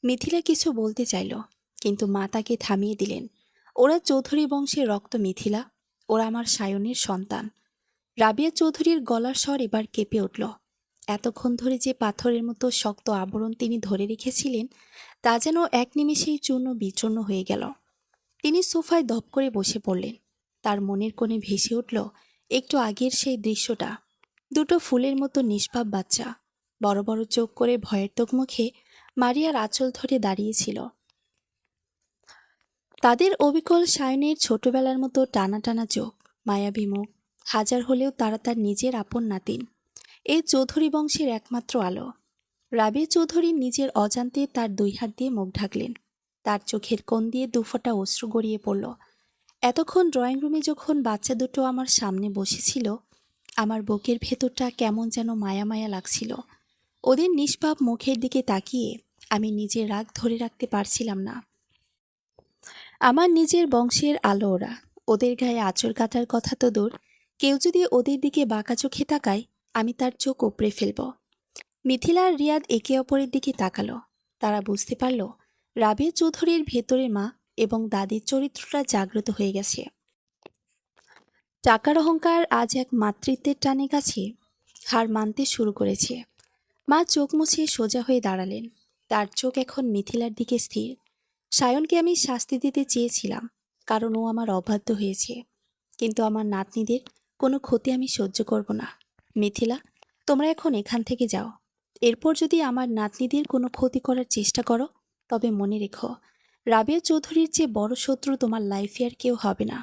মিথিলা কিছু বলতে চাইল, কিন্তু মা তাকে থামিয়ে দিলেন। ওরা চৌধুরী বংশের রক্ত মিথিলা, ওরা আমার সায়নের সন্তান। রাবিয়া চৌধুরীর গলার স্বর এবার কেঁপে উঠল। এতক্ষণ ধরে যে পাথরের মতো শক্ত আবরণ তিনি ধরে রেখেছিলেন, তা যেন এক নিমেষেই চূর্ণ বিচূর্ণ হয়ে গেল। তিনি সোফায় দপ করে বসে পড়লেন। তার মনের কোণে ভেসে উঠল একটু আগের সেই দৃশ্যটা। দুটো ফুলের মতো নিষ্পাপ বাচ্চা, বড় বড় চোখ করে ভয়ের তোকমুখে মারিয়ার আঁচল ধরে দাঁড়িয়েছিল। তাদের অবিকল সায়নের ছোটবেলার মতো টানা টানা চোখ, মায়াবী মুখ। হাজার হলেও তারা তার নিজের আপন নাতিন, এই চৌধুরী বংশের একমাত্র আলো। রাবিয়া চৌধুরী নিজের অজান্তে তার 2 হাত দিয়ে মুখ ঢাকলেন। তার চোখের কোণ দিয়ে 2 ফোঁটা অশ্রু গড়িয়ে পড়ল। এতক্ষণ ড্রয়িং রুমে যখন বাচ্চা দুটো আমার সামনে বসেছিল, আমার বুকের ভেতরটা কেমন যেন মায়া মায়া লাগছিল। ওদের নিষ্পাপ মুখের দিকে তাকিয়ে আমি নিজের রাগ ধরে রাখতে পারছিলাম না। আমার নিজের বংশের আলো ওরা, ওদের গায়ে আঁচড় কাটার কথা তো দূর, কেউ যদি ওদের দিকে বাঁকা চোখে তাকায়, আমি তার চোখ উপড়ে ফেলব। মিথিলা আর রিয়াদ একে অপরের দিকে তাকালো। তারা বুঝতে পারল রাবিয়া চৌধুরীর ভেতরে মা এবং দাদির চরিত্রটা জাগ্রত হয়ে গেছে। টাকার অহংকার আজ এক মাতৃত্বের টানে কাছে হার মানতে শুরু করেছে। মা চোখ মুছে সোজা হয়ে দাঁড়ালেন। তার চোখ এখন মিথিলার দিকে স্থির। সায়নকে আমি শাস্তি দিতে চেয়েছিলাম, কারণ ও আমার অবাধ্য হয়েছে, কিন্তু আমার নাতনিদের কোনো ক্ষতি আমি সহ্য করব না। মিথিলা, তোমরা এখন এখান থেকে যাও। এরপর যদি আমার নাতনিদের কোনো ক্ষতি করার চেষ্টা করো, তবে মনে রেখো, রাবেয়া চৌধুরীর চেয়ে বড় শত্রু তোমার লাইফে আর কেউ হবে না।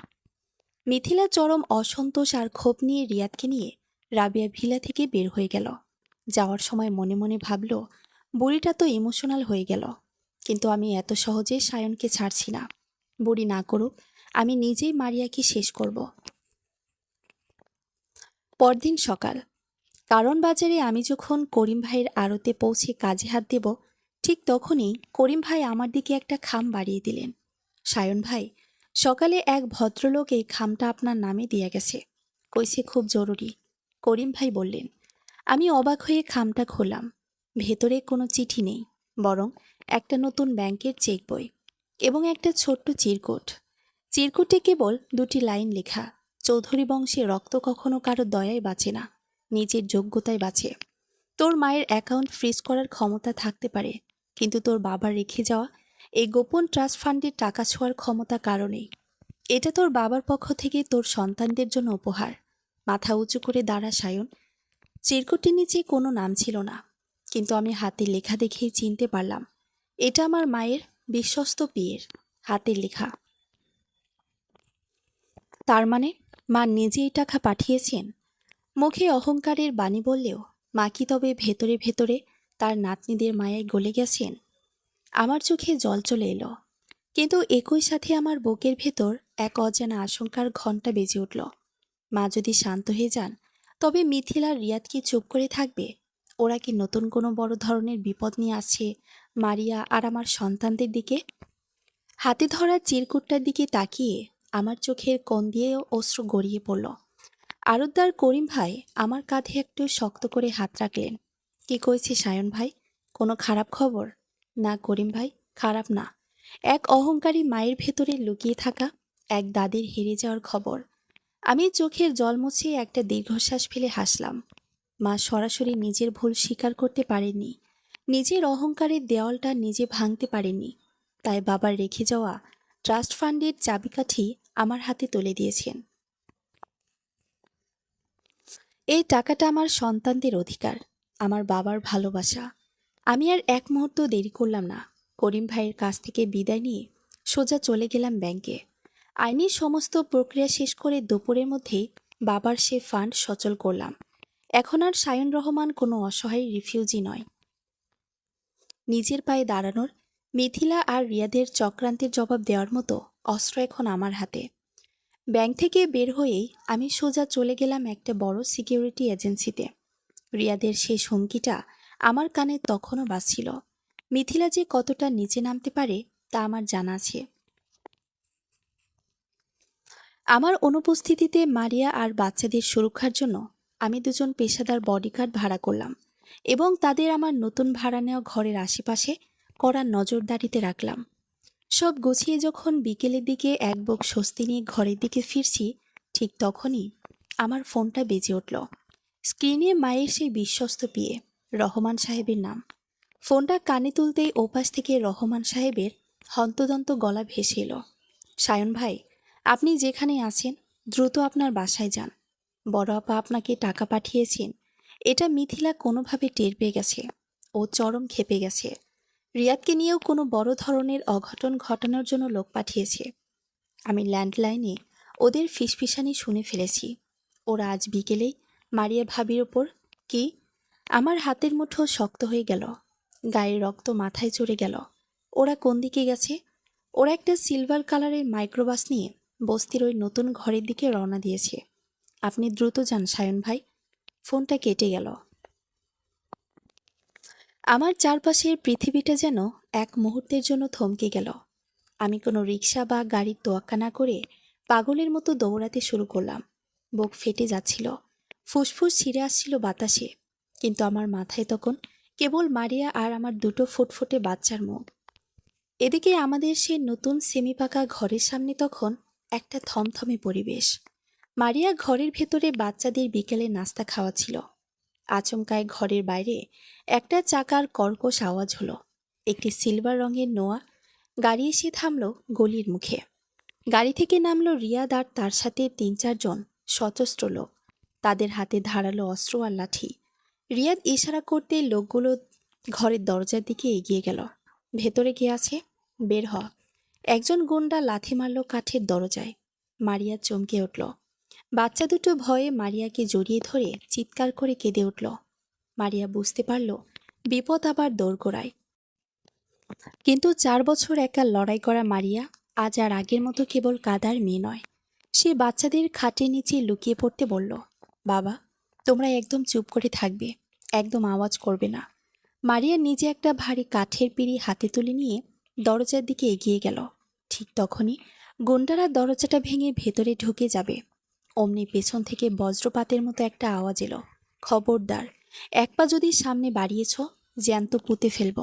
মিথিলা চরম অসন্তোষ আর ক্ষোভ নিয়ে রিয়াদকে নিয়ে রাবেয়া ভিলা থেকে বের হয়ে গেল। যাওয়ার সময় মনে মনে ভাবল, বুড়িটা তো ইমোশনাল হয়ে গেল, কিন্তু আমি এত সহজে সায়নকে ছাড়ছি না। বুড়ি না করুক, আমি নিজেই মারিয়াকে শেষ করব। পরদিন সকাল, কারণ বাজারে আমি যখন করিম ভাইয়ের আড়তে পৌঁছে কাজে হাত দেব, ঠিক তখনই করিম ভাই আমার দিকে একটা খাম বাড়িয়ে দিলেন। সায়ন ভাই, সকালে এক ভদ্রলোক এই খামটা আপনার নামে দিয়ে গেছে, কইছে খুব জরুরি। করিম ভাই বললেন। আমি অবাক হয়ে খামটা খুললাম। ভেতরে কোনো চিঠি নেই, বরং একটা নতুন ব্যাংকের চেক বই এবং একটা ছোট্ট চিরকুট। চিরকুটে কেবল দুটি লাইন লেখা, চৌধুরী বংশে রক্ত কখনো কারো দয়ায় বাঁচে না, নিজের যোগ্যতায় বাঁচে। তোর মায়ের অ্যাকাউন্ট ফ্রিজ করার ক্ষমতা থাকতে পারে, কিন্তু তোর বাবার রেখে যাওয়া এই গোপন ট্রাস্ট ফান্ডের টাকা ছোঁয়ার ক্ষমতা কারণেই। এটা তোর বাবার পক্ষ থেকে তোর সন্তানদের জন্য উপহার। মাথা উঁচু করে দাঁড়া সায়ন। চিরকুটটির নিচে কোনো নাম ছিল না, কিন্তু আমি হাতের লেখা দেখেই চিনতে পারলাম এটা আমার মায়ের বিশ্বস্ত পিয়ের হাতের লেখা। তার মানে মা নিজে এই টাকা পাঠিয়েছেন? মুখে অহংকারের বাণী বললেও মা কি তবে ভেতরে ভেতরে তার নাতনিদের মায়ায় গলে গেছেন? আমার চোখে জল চলে এলো, কিন্তু একই সাথে আমার বুকের ভেতর এক অজানা আশঙ্কার ঘণ্টা বেজে উঠল। মা যদি শান্ত হয়ে যান, তবে মিথিলা আর রিয়াদ কি চুপ করে থাকবে? ওরা কি নতুন কোনো বড় ধরনের বিপদ নিয়ে আসছে মারিয়া আর আমার সন্তানদের দিকে? হাতে ধরা চিরকুটটার দিকে তাকিয়ে আমার চোখের কোণ দিয়ে অশ্রু গড়িয়ে পড়ল। আরতদার করিম ভাই আমার কাঁধে একটু শক্ত করে হাত রাখলেন। কি কইছে সায়ন ভাই? কোনো খারাপ খবর? না করিম ভাই, খারাপ না। এক অহংকারী মায়ের ভেতরে লুকিয়ে থাকা এক দাদির হেরে যাওয়ার খবর। আমি চোখের জল মুছে একটা দীর্ঘশ্বাস ফেলে হাসলাম। মা সরাসরি নিজের ভুল স্বীকার করতে পারেননি, নিজের অহংকারের দেওয়ালটা নিজে ভাঙতে পারেননি, তাই বাবার রেখে যাওয়া ট্রাস্ট ফান্ডের চাবিকাঠি আমার হাতে তুলে দিয়েছেন। এই টাকাটা আমার সন্তানদের অধিকার, আমার বাবার ভালোবাসা। আমি আর এক মুহূর্ত দেরি করলাম না। করিম ভাইয়ের কাছ থেকে বিদায় নিয়ে সোজা চলে গেলাম ব্যাংকে। আইনি সমস্ত প্রক্রিয়া শেষ করে দুপুরের মধ্যেই বাবার সে ফান্ড সচল করলাম। এখন আর সায়ন রহমান কোনো অসহায় রিফিউজি নয়। নিজের পায়ে দাঁড়ানোর, মিথিলা আর রিয়াদের চক্রান্তের জবাব দেওয়ার মতো অস্ত্র এখন আমার হাতে। ব্যাংক থেকে বের হয়েই আমি সোজা চলে গেলাম একটা বড় সিকিউরিটি এজেন্সিতে। রিয়াদের শেষ হুমকিটা আমার কানে তখনও বাজছিল। মিথিলা যে কতটা নিচে নামতে পারে তা আমার জানা আছে। আমার অনুপস্থিতিতে মারিয়া আর বাচ্চাদের সুরক্ষার জন্য আমি দুজন পেশাদার বডিগার্ড ভাড়া করলাম এবং তাদের আমার নতুন ভাড়া নেওয়া ঘরের আশেপাশে কড়া নজরদারিতে রাখলাম। সব গুছিয়ে যখন বিকেলের দিকে এক বুক স্বস্তি নিয়ে ঘরের দিকে ফিরছি, ঠিক তখনই আমার ফোনটা বেজে উঠল। স্ক্রিনে মায়ের সেই বিশ্বস্ত পিয়ে রহমান সাহেবের নাম। ফোনটা কানে তুলতেই ওপাশ থেকে রহমান সাহেবের হন্তদন্ত গলা ভেসে এলো। সায়ন ভাই, আপনি যেখানে আছেন দ্রুত আপনার বাসায় যান। বড় আপা আপনাকে টাকা পাঠিয়েছেন, এটা মিথিলা কোনোভাবে টের পেয়ে গেছে। ও চরম ক্ষেপে গেছে। রিয়াদকে নিয়েও কোনো বড় ধরনের অঘটন ঘটানোর জন্য লোক পাঠিয়েছে। আমি ল্যান্ডলাইনে ওদের ফিসফিসানি শুনে ফেলেছি। ওরা আজ বিকেলেই মারিয়া ভাবির ওপর কি? আমার হাতের মুঠো শক্ত হয়ে গেল, গায়ের রক্ত মাথায় চড়ে গেল। ওরা কোন দিকে গেছে? ওরা একটা সিলভার কালারের মাইক্রোবাস নিয়ে বস্তির ওই নতুন ঘরের দিকে রওনা দিয়েছে। আপনি দ্রুত যান সায়ন ভাই। ফোনটা কেটে গেল। আমার চারপাশের পৃথিবীটা যেন এক মুহূর্তের জন্য থমকে গেল। আমি কোনো রিক্সা বা গাড়ির তোয়াক্কা না করে পাগলের মতো দৌড়াতে শুরু করলাম। বুক ফেটে যাচ্ছিল, ফুসফুস ছিঁড়ে আসছিল বাতাসে, কিন্তু আমার মাথায় তখন কেবল মারিয়া আর আমার দুটো ফুটফুটে বাচ্চার মুখ। এদিকে আমাদের সে নতুন সেমি পাকা ঘরের সামনে তখন একটা থমথমে পরিবেশ। মারিয়া ঘরের ভেতরে বাচ্চাদের বিকেলে নাস্তা খাওয়াচ্ছিল। আচমকায় ঘরের বাইরে একটা চাকার কর্কশ আওয়াজ হলো। একটি সিলভার রঙের নোয়া গাড়ি এসে থামল গলির মুখে। গাড়ি থেকে নামলো রিয়াদ আর তার সাথে ৩-৪ জন সশস্ত্র লোক। তাদের হাতে ধারালো অস্ত্র আর লাঠি। রিয়াদ ইশারা করতে লোকগুলো ঘরের দরজার দিকে এগিয়ে গেল। ভেতরে কে আছে? বের হ। একজন গুন্ডা লাথি মারল কাঠের দরজায়। মারিয়া চমকে উঠল। বাচ্চা দুটো ভয়ে মারিয়াকে জড়িয়ে ধরে চিৎকার করে কেঁদে উঠল। মারিয়া বুঝতে পারল বিপদ আবার দোরগোড়ায়। কিন্তু 4 বছর একা লড়াই করা মারিয়া আজ আর আগের মতো কেবল কাদার মেয়ে নয়। সে বাচ্চাদের খাটের নিচে লুকিয়ে পড়তে বলল, বাবা, তোমরা একদম চুপ করে থাকবে, একদম আওয়াজ করবে না। মারিয়া নিজে একটা ভারী কাঠের পিঁড়ি হাতে তুলে নিয়ে দরজার দিকে এগিয়ে গেল। ঠিক তখনই গুন্ডারা দরজাটা ভেঙে ভেতরে ঢুকে যাবে। অমনি পেছন থেকে বজ্রপাতের মতো একটা আওয়াজ এলো, খবরদার, এক পা যদি সামনে বাড়িয়েছ, জ্যান্ত পুঁতে ফেলব।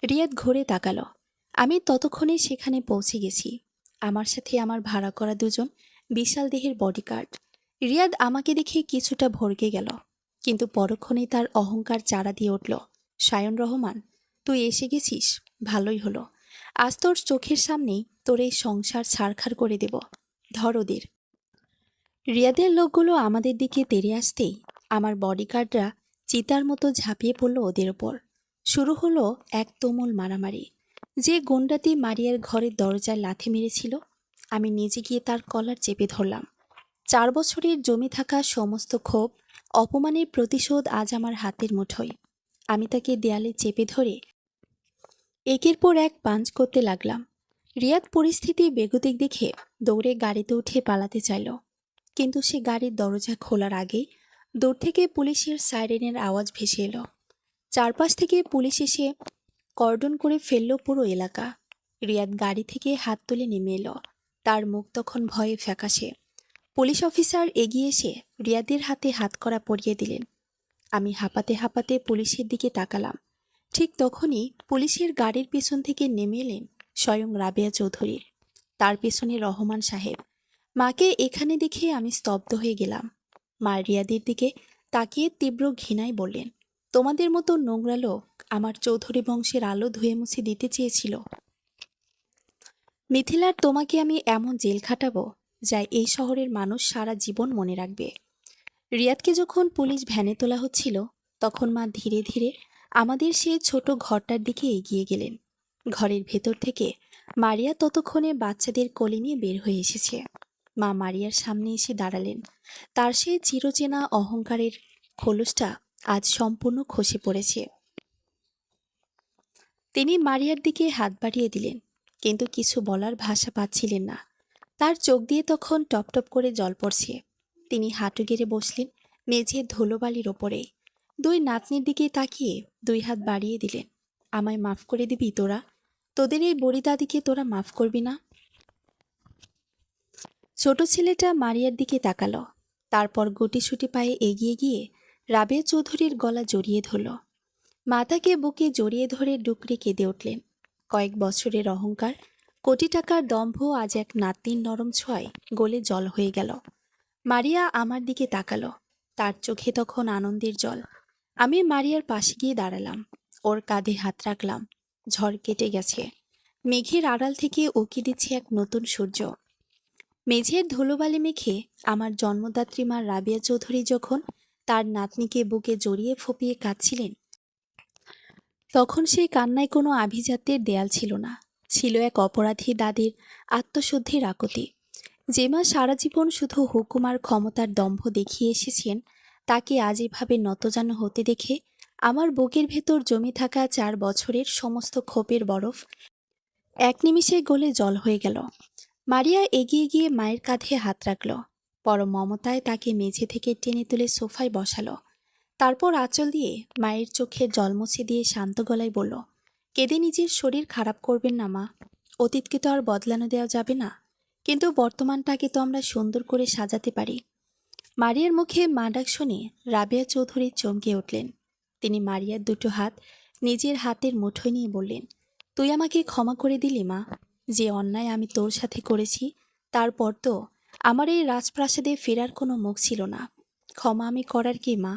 রিয়াদ ঘুরে তাকালো। আমি ততক্ষণে সেখানে পৌঁছে গেছি। আমার সাথে আমার ভাড়া করা দুজন বিশাল দেহের বডিগার্ড। রিয়াদ আমাকে দেখে কিছুটা ভড়কে গেল, কিন্তু পরক্ষণেই তার অহংকার চারা দিয়ে উঠল। সায়ন রহমান, তুই এসে গেছিস, ভালোই হলো। আজ তোর চোখের সামনেই তোর এই সংসার ছারখার করে দেব। ধর ওদের। রিয়াদের লোকগুলো আমাদের দিকে তেড়ে আসতেই আমার বডিগার্ডরা চিতার মতো ঝাঁপিয়ে পড়ল ওদের ওপর। শুরু হলো এক তুমুল মারামারি। যে গুন্ডাটি মারিয়ার ঘরের দরজায় লাথি মেরেছিল, আমি নিজে গিয়ে তার কলার চেপে ধরলাম। 4 বছরের জমে থাকা সমস্ত ক্ষোভ, অপমানের প্রতিশোধ আজ আমার হাতের মুঠোয়। আমি তাকে দেয়ালে চেপে ধরে একের পর এক পাঞ্চ করতে লাগলাম। রিয়াদ পরিস্থিতি বেগতিক দেখে দৌড়ে গাড়িতে উঠে পালাতে চাইল, কিন্তু সে গাড়ির দরজা খোলার আগেই দূর থেকে পুলিশের সাইরেনের আওয়াজ ভেসে এলো। চারপাশ থেকে পুলিশ এসে কর্ডন করে ফেলল পুরো এলাকা। রিয়াদ গাড়ি থেকে হাত তুলে নেমে এলো। তার মুখ তখন ভয়ে ফ্যাকাশে। পুলিশ অফিসার এগিয়ে এসে রিয়াদের হাতে হাতকড়া পরিয়ে দিলেন। আমি হাঁপাতে হাঁপাতে পুলিশের দিকে তাকালাম। ঠিক তখনই পুলিশের গাড়ির পেছন থেকে নেমে এলেন স্বয়ং রাবেয়া চৌধুরী, তার পেছনে রহমান সাহেব। মাকে এখানে দেখে আমি স্তব্ধ হয়ে গেলাম। মা রিয়াদের দিকে তাকিয়ে তীব্র ঘৃণায় বললেন, তোমাদের মতো নোংরা লোক আমার চৌধুরী বংশের আলো ধুয়ে মুছে দিতে চেয়েছিল। মিথিলার তোমাকে আমি এমন জেল খাটাবো যা এই শহরের মানুষ সারা জীবন মনে রাখবে। রিয়াদকে যখন পুলিশ ভ্যানে তোলা হচ্ছিল, তখন মা ধীরে ধীরে আমাদের সেই ছোট ঘরটার দিকে এগিয়ে গেলেন। ঘরের ভেতর থেকে মারিয়া ততক্ষণে বাচ্চাদের কোলে নিয়ে বের হয়ে এসেছে। মা মারিয়ার সামনে এসে দাঁড়ালেন। তার সেই চিরচেনা অহংকারের খোলসটা আজ সম্পূর্ণ খসে পড়েছে। তিনি মারিয়ার দিকে হাত বাড়িয়ে দিলেন, কিন্তু কিছু বলার ভাষা পাচ্ছিলেন না। তার চোখ দিয়ে তখন টপটপ করে জল পড়ছে। তিনি হাঁটু গেড়ে বসলেন মেঝের ধুলোবালির ওপরে। দুই নাতনির দিকে তাকিয়ে 2 হাত বাড়িয়ে দিলেন। আমায় মাফ করে দিবি তোরা? তোদের এই বড়ি দাদিকে তোরা মাফ করবি না? ছোট ছেলেটা মারিয়ার দিকে তাকালো, তারপর গুটিসুটি পায়ে এগিয়ে গিয়ে রাবেয়া চৌধুরীর গলা জড়িয়ে ধরল। মাতাকে বুকে জড়িয়ে ধরে ডুকরে কেঁদে উঠলেন। কয়েক বছরের অহংকার, কোটি টাকার দম্ভ আজ এক নাতনির নরম ছোঁয়ায় গলে জল হয়ে গেল। মারিয়া আমার দিকে তাকালো, তার চোখে তখন আনন্দের জল। আমি মারিয়ার পাশে গিয়ে দাঁড়ালাম, ওর কাঁধে হাত রাখলাম। ঝড় কেটে গেছে। মেঘের আড়াল থেকে উকি দিচ্ছে এক নতুন সূর্য। মেঝের ধুলোবালি মেখে আমার জন্মদাত্রী মা রাবেয়া চৌধুরী যখন তার নাতনিকে বুকে জড়িয়ে ফুঁপিয়ে কাঁদছিলেন, তখন সেই কান্নায় কোনো আভিজাত্যের দেয়াল ছিল না, ছিল এক অপরাধী দাদির আত্মশুদ্ধির আকুতি। যে মা সারা জীবন শুধু হুকুম আর ক্ষমতার দম্ভ দেখিয়ে এসেছেন, তাকে আজ এভাবে নতজানু হতে দেখে আমার বুকের ভেতর জমে থাকা 4 বছরের সমস্ত ক্ষোভের বরফ এক নিমিষে গলে জল হয়ে গেল। মারিয়া এগিয়ে গিয়ে মায়ের কাঁধে হাত রাখল। পরম মমতায় তাকে মেঝে থেকে টেনে তুলে সোফায় বসালো। তারপর আঁচল দিয়ে মায়ের চোখের জল মুছে দিয়ে শান্ত গলায় বলল, কেঁদে নিজের শরীর খারাপ করবেন না মা। অতীতকে তো আর বদলানো দেওয়া যাবে না, কিন্তু বর্তমানটাকে তো আমরা সুন্দর করে সাজাতে পারি। মারিয়ার মুখে মা ডাক শুনে রাবেয়া চৌধুরী চমকে উঠলেন। তিনি মারিয়ার দুটো হাত নিজের হাতের মুঠোয় নিয়ে বললেন, তুই আমাকে ক্ষমা করে দিলি মা। যে অন্যায় আমি তোর সাথে করেছি, তারপর তো আমার এই রাজপ্রাসাদে ফেরার কোনো মুখ ছিল না। ক্ষমা আমি করার কে মা?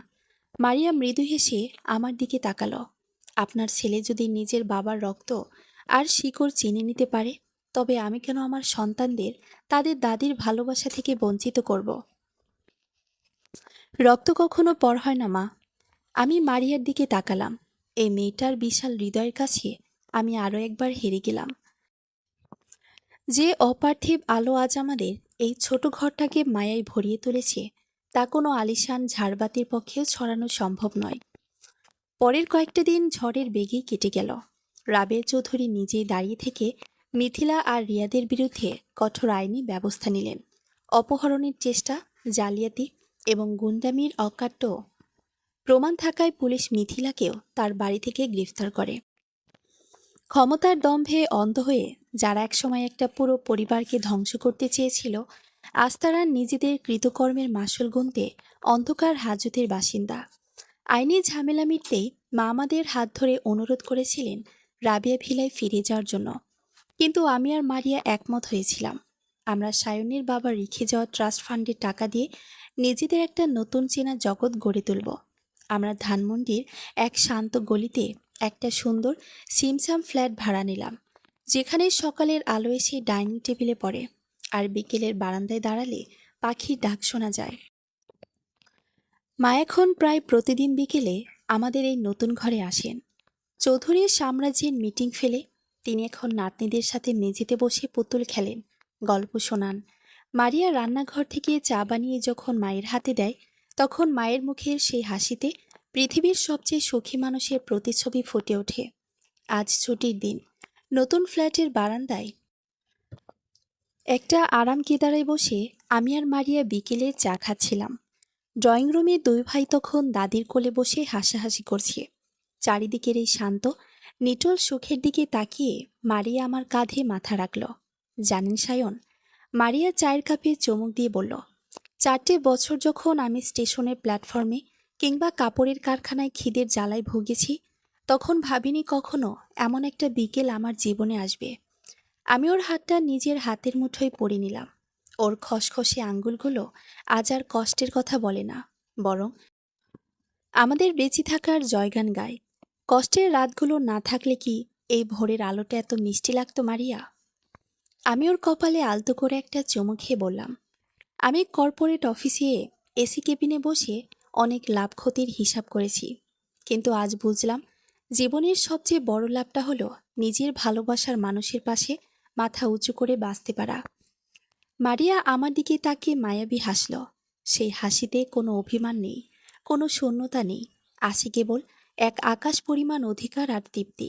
মারিয়া মৃদু হেসে আমার দিকে তাকালো। আপনার ছেলে যদি নিজের বাবার রক্ত আর শিকড় চিনে নিতে পারে, তবে আমি কেন আমার সন্তানদের তাদের দাদির ভালোবাসা থেকে বঞ্চিত করব? রক্ত কখনো পর হয় না মা। আমি মারিয়ার দিকে তাকালাম। এই মেয়েটার বিশাল হৃদয়ের কাছে আমি আরও একবার হেরে গেলাম। যে অপার্থিব আলো আজ আমাদের এই ছোট ঘরটাকে মায়ায় ভরিয়ে তুলেছে, তা কোনো আলিশান ঝাড়বাতির পক্ষেও ছড়ানো সম্ভব নয়। পরের কয়েকটা দিন ঝড়ের বেগেই কেটে গেল। রাবেয়া চৌধুরী নিজেই দাঁড়িয়ে থেকে মিথিলা আর রিয়াদের বিরুদ্ধে কঠোর আইনি ব্যবস্থা নিলেন। অপহরণের চেষ্টা, জালিয়াতি এবং গুন্ডামির অকাট্য প্রমাণ থাকায় পুলিশ মিথিলাকেও তার বাড়ি থেকে গ্রেফতার করে। ক্ষমতার দম্ভে অন্ধ হয়ে যারা একসময় একটা পুরো পরিবারকে ধ্বংস করতে চেয়েছিল, আজ তারা নিজেদের কৃতকর্মের মাসুল গুনতে অন্ধকার হাজতের বাসিন্দা। আইনি ঝামেলা মিটতেই মা আমাদের হাত ধরে অনুরোধ করেছিলেন রাবিয়া ভিলায় ফিরে যাওয়ার জন্য, কিন্তু আমি আর মারিয়া একমত হয়েছিলাম। আমরা সায়নের বাবা রেখে যাওয়া ট্রাস্ট ফান্ডের টাকা দিয়ে নিজেদের একটা নতুন চেনা জগৎ গড়ে তুলব। আমরা ধানমন্ডির এক শান্ত গলিতে একটা সুন্দর সিমসাম ফ্ল্যাট ভাড়া নিলাম, যেখানে সকালের আলো এসে ডাইনিং টেবিলে পড়ে আর বিকেলের বারান্দায় দাঁড়ালে পাখির ডাক শোনা যায়। মা এখন প্রায় প্রতিদিন বিকেলে আমাদের এই নতুন ঘরে আসেন। চৌধুরীর সাম্রাজ্যের মিটিং ফেলে তিনি এখন নাতনিদের সাথে মেঝেতে বসে পুতুল খেলেন, গল্প শোনান। মারিয়া রান্নাঘর থেকে চা বানিয়ে যখন মায়ের হাতে দেয়, তখন মায়ের মুখের সেই হাসিতে পৃথিবীর সবচেয়ে সুখী মানুষের প্রতিচ্ছবি ফুটে ওঠে। আজ ছুটির দিন, নতুন ফ্ল্যাটের বারান্দায় একটা আরাম কেদারায় বসে আমি আর মারিয়া বিকেলের চা খাচ্ছিলাম। ড্রয়িং রুমে দুই ভাই তখন দাদির কোলে বসে হাসাহাসি করছে। চারিদিকের এই শান্ত নিটল সুখের দিকে তাকিয়ে মারিয়া আমার কাঁধে মাথা রাখল। জানেন সায়ন, মারিয়া চায়ের কাপে চুমুক দিয়ে বলল, 4টে বছর যখন আমি স্টেশনের প্ল্যাটফর্মে কিংবা কাপড়ের কারখানায় খিদের জ্বালায় ভুগেছি, তখন ভাবিনি কখনো এমন একটা বিকেল আমার জীবনে আসবে। আমি ওর হাতটা নিজের হাতের মুঠোয় পরে নিলাম। ওর খসখসে আঙ্গুলগুলো আজ আর কষ্টের কথা বলে না, বরং আমাদের বেঁচে থাকার জয়গান গায়। কষ্টের রাতগুলো না থাকলে কি এই ভোরের আলোটা এত মিষ্টি লাগতো মারিয়া? আমি ওর কপালে আলতো করে একটা চুমু খেয়ে বললাম, আমি কর্পোরেট অফিসে এসি কেবিনে বসে অনেক লাভ ক্ষতির হিসাব করেছি, কিন্তু আজ বুঝলাম জীবনের সবচেয়ে বড় লাভটা হলো নিজের ভালোবাসার মানুষের পাশে মাথা উঁচু করে বাঁচতে পারা। মারিয়া আমার দিকে তাকিয়ে মায়াবী হাসল। সেই হাসিতে কোনো অভিমান নেই, কোনো শূন্যতা নেই, আছে কেবল এক আকাশ পরিমাণ অধিকার আর তৃপ্তি।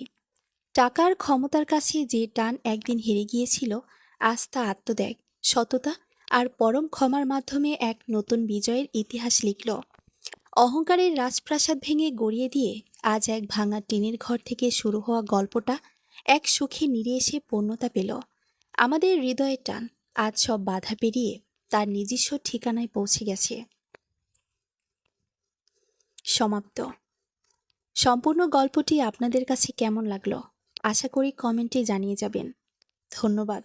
টাকার ক্ষমতার কাছে যে টান একদিন হেরে গিয়েছিল, আজ তা আত্মত্যাগ, সততা আর পরম ক্ষমার মাধ্যমে এক নতুন বিজয়ের ইতিহাস লিখল। অহংকারের রাজপ্রাসাদ ভেঙে গড়িয়ে দিয়ে আজ এক ভাঙা টিনের ঘর থেকে শুরু হওয়া গল্পটা এক সুখে নিরে এসে পূর্ণতা পেল। আমাদের হৃদয়ের টান আজ সব বাধা পেরিয়ে তার নিজস্ব ঠিকানায় পৌঁছে গেছে। সমাপ্ত। সম্পূর্ণ গল্পটি আপনাদের কাছে কেমন লাগলো আশা করি কমেন্টে জানিয়ে যাবেন। ধন্যবাদ।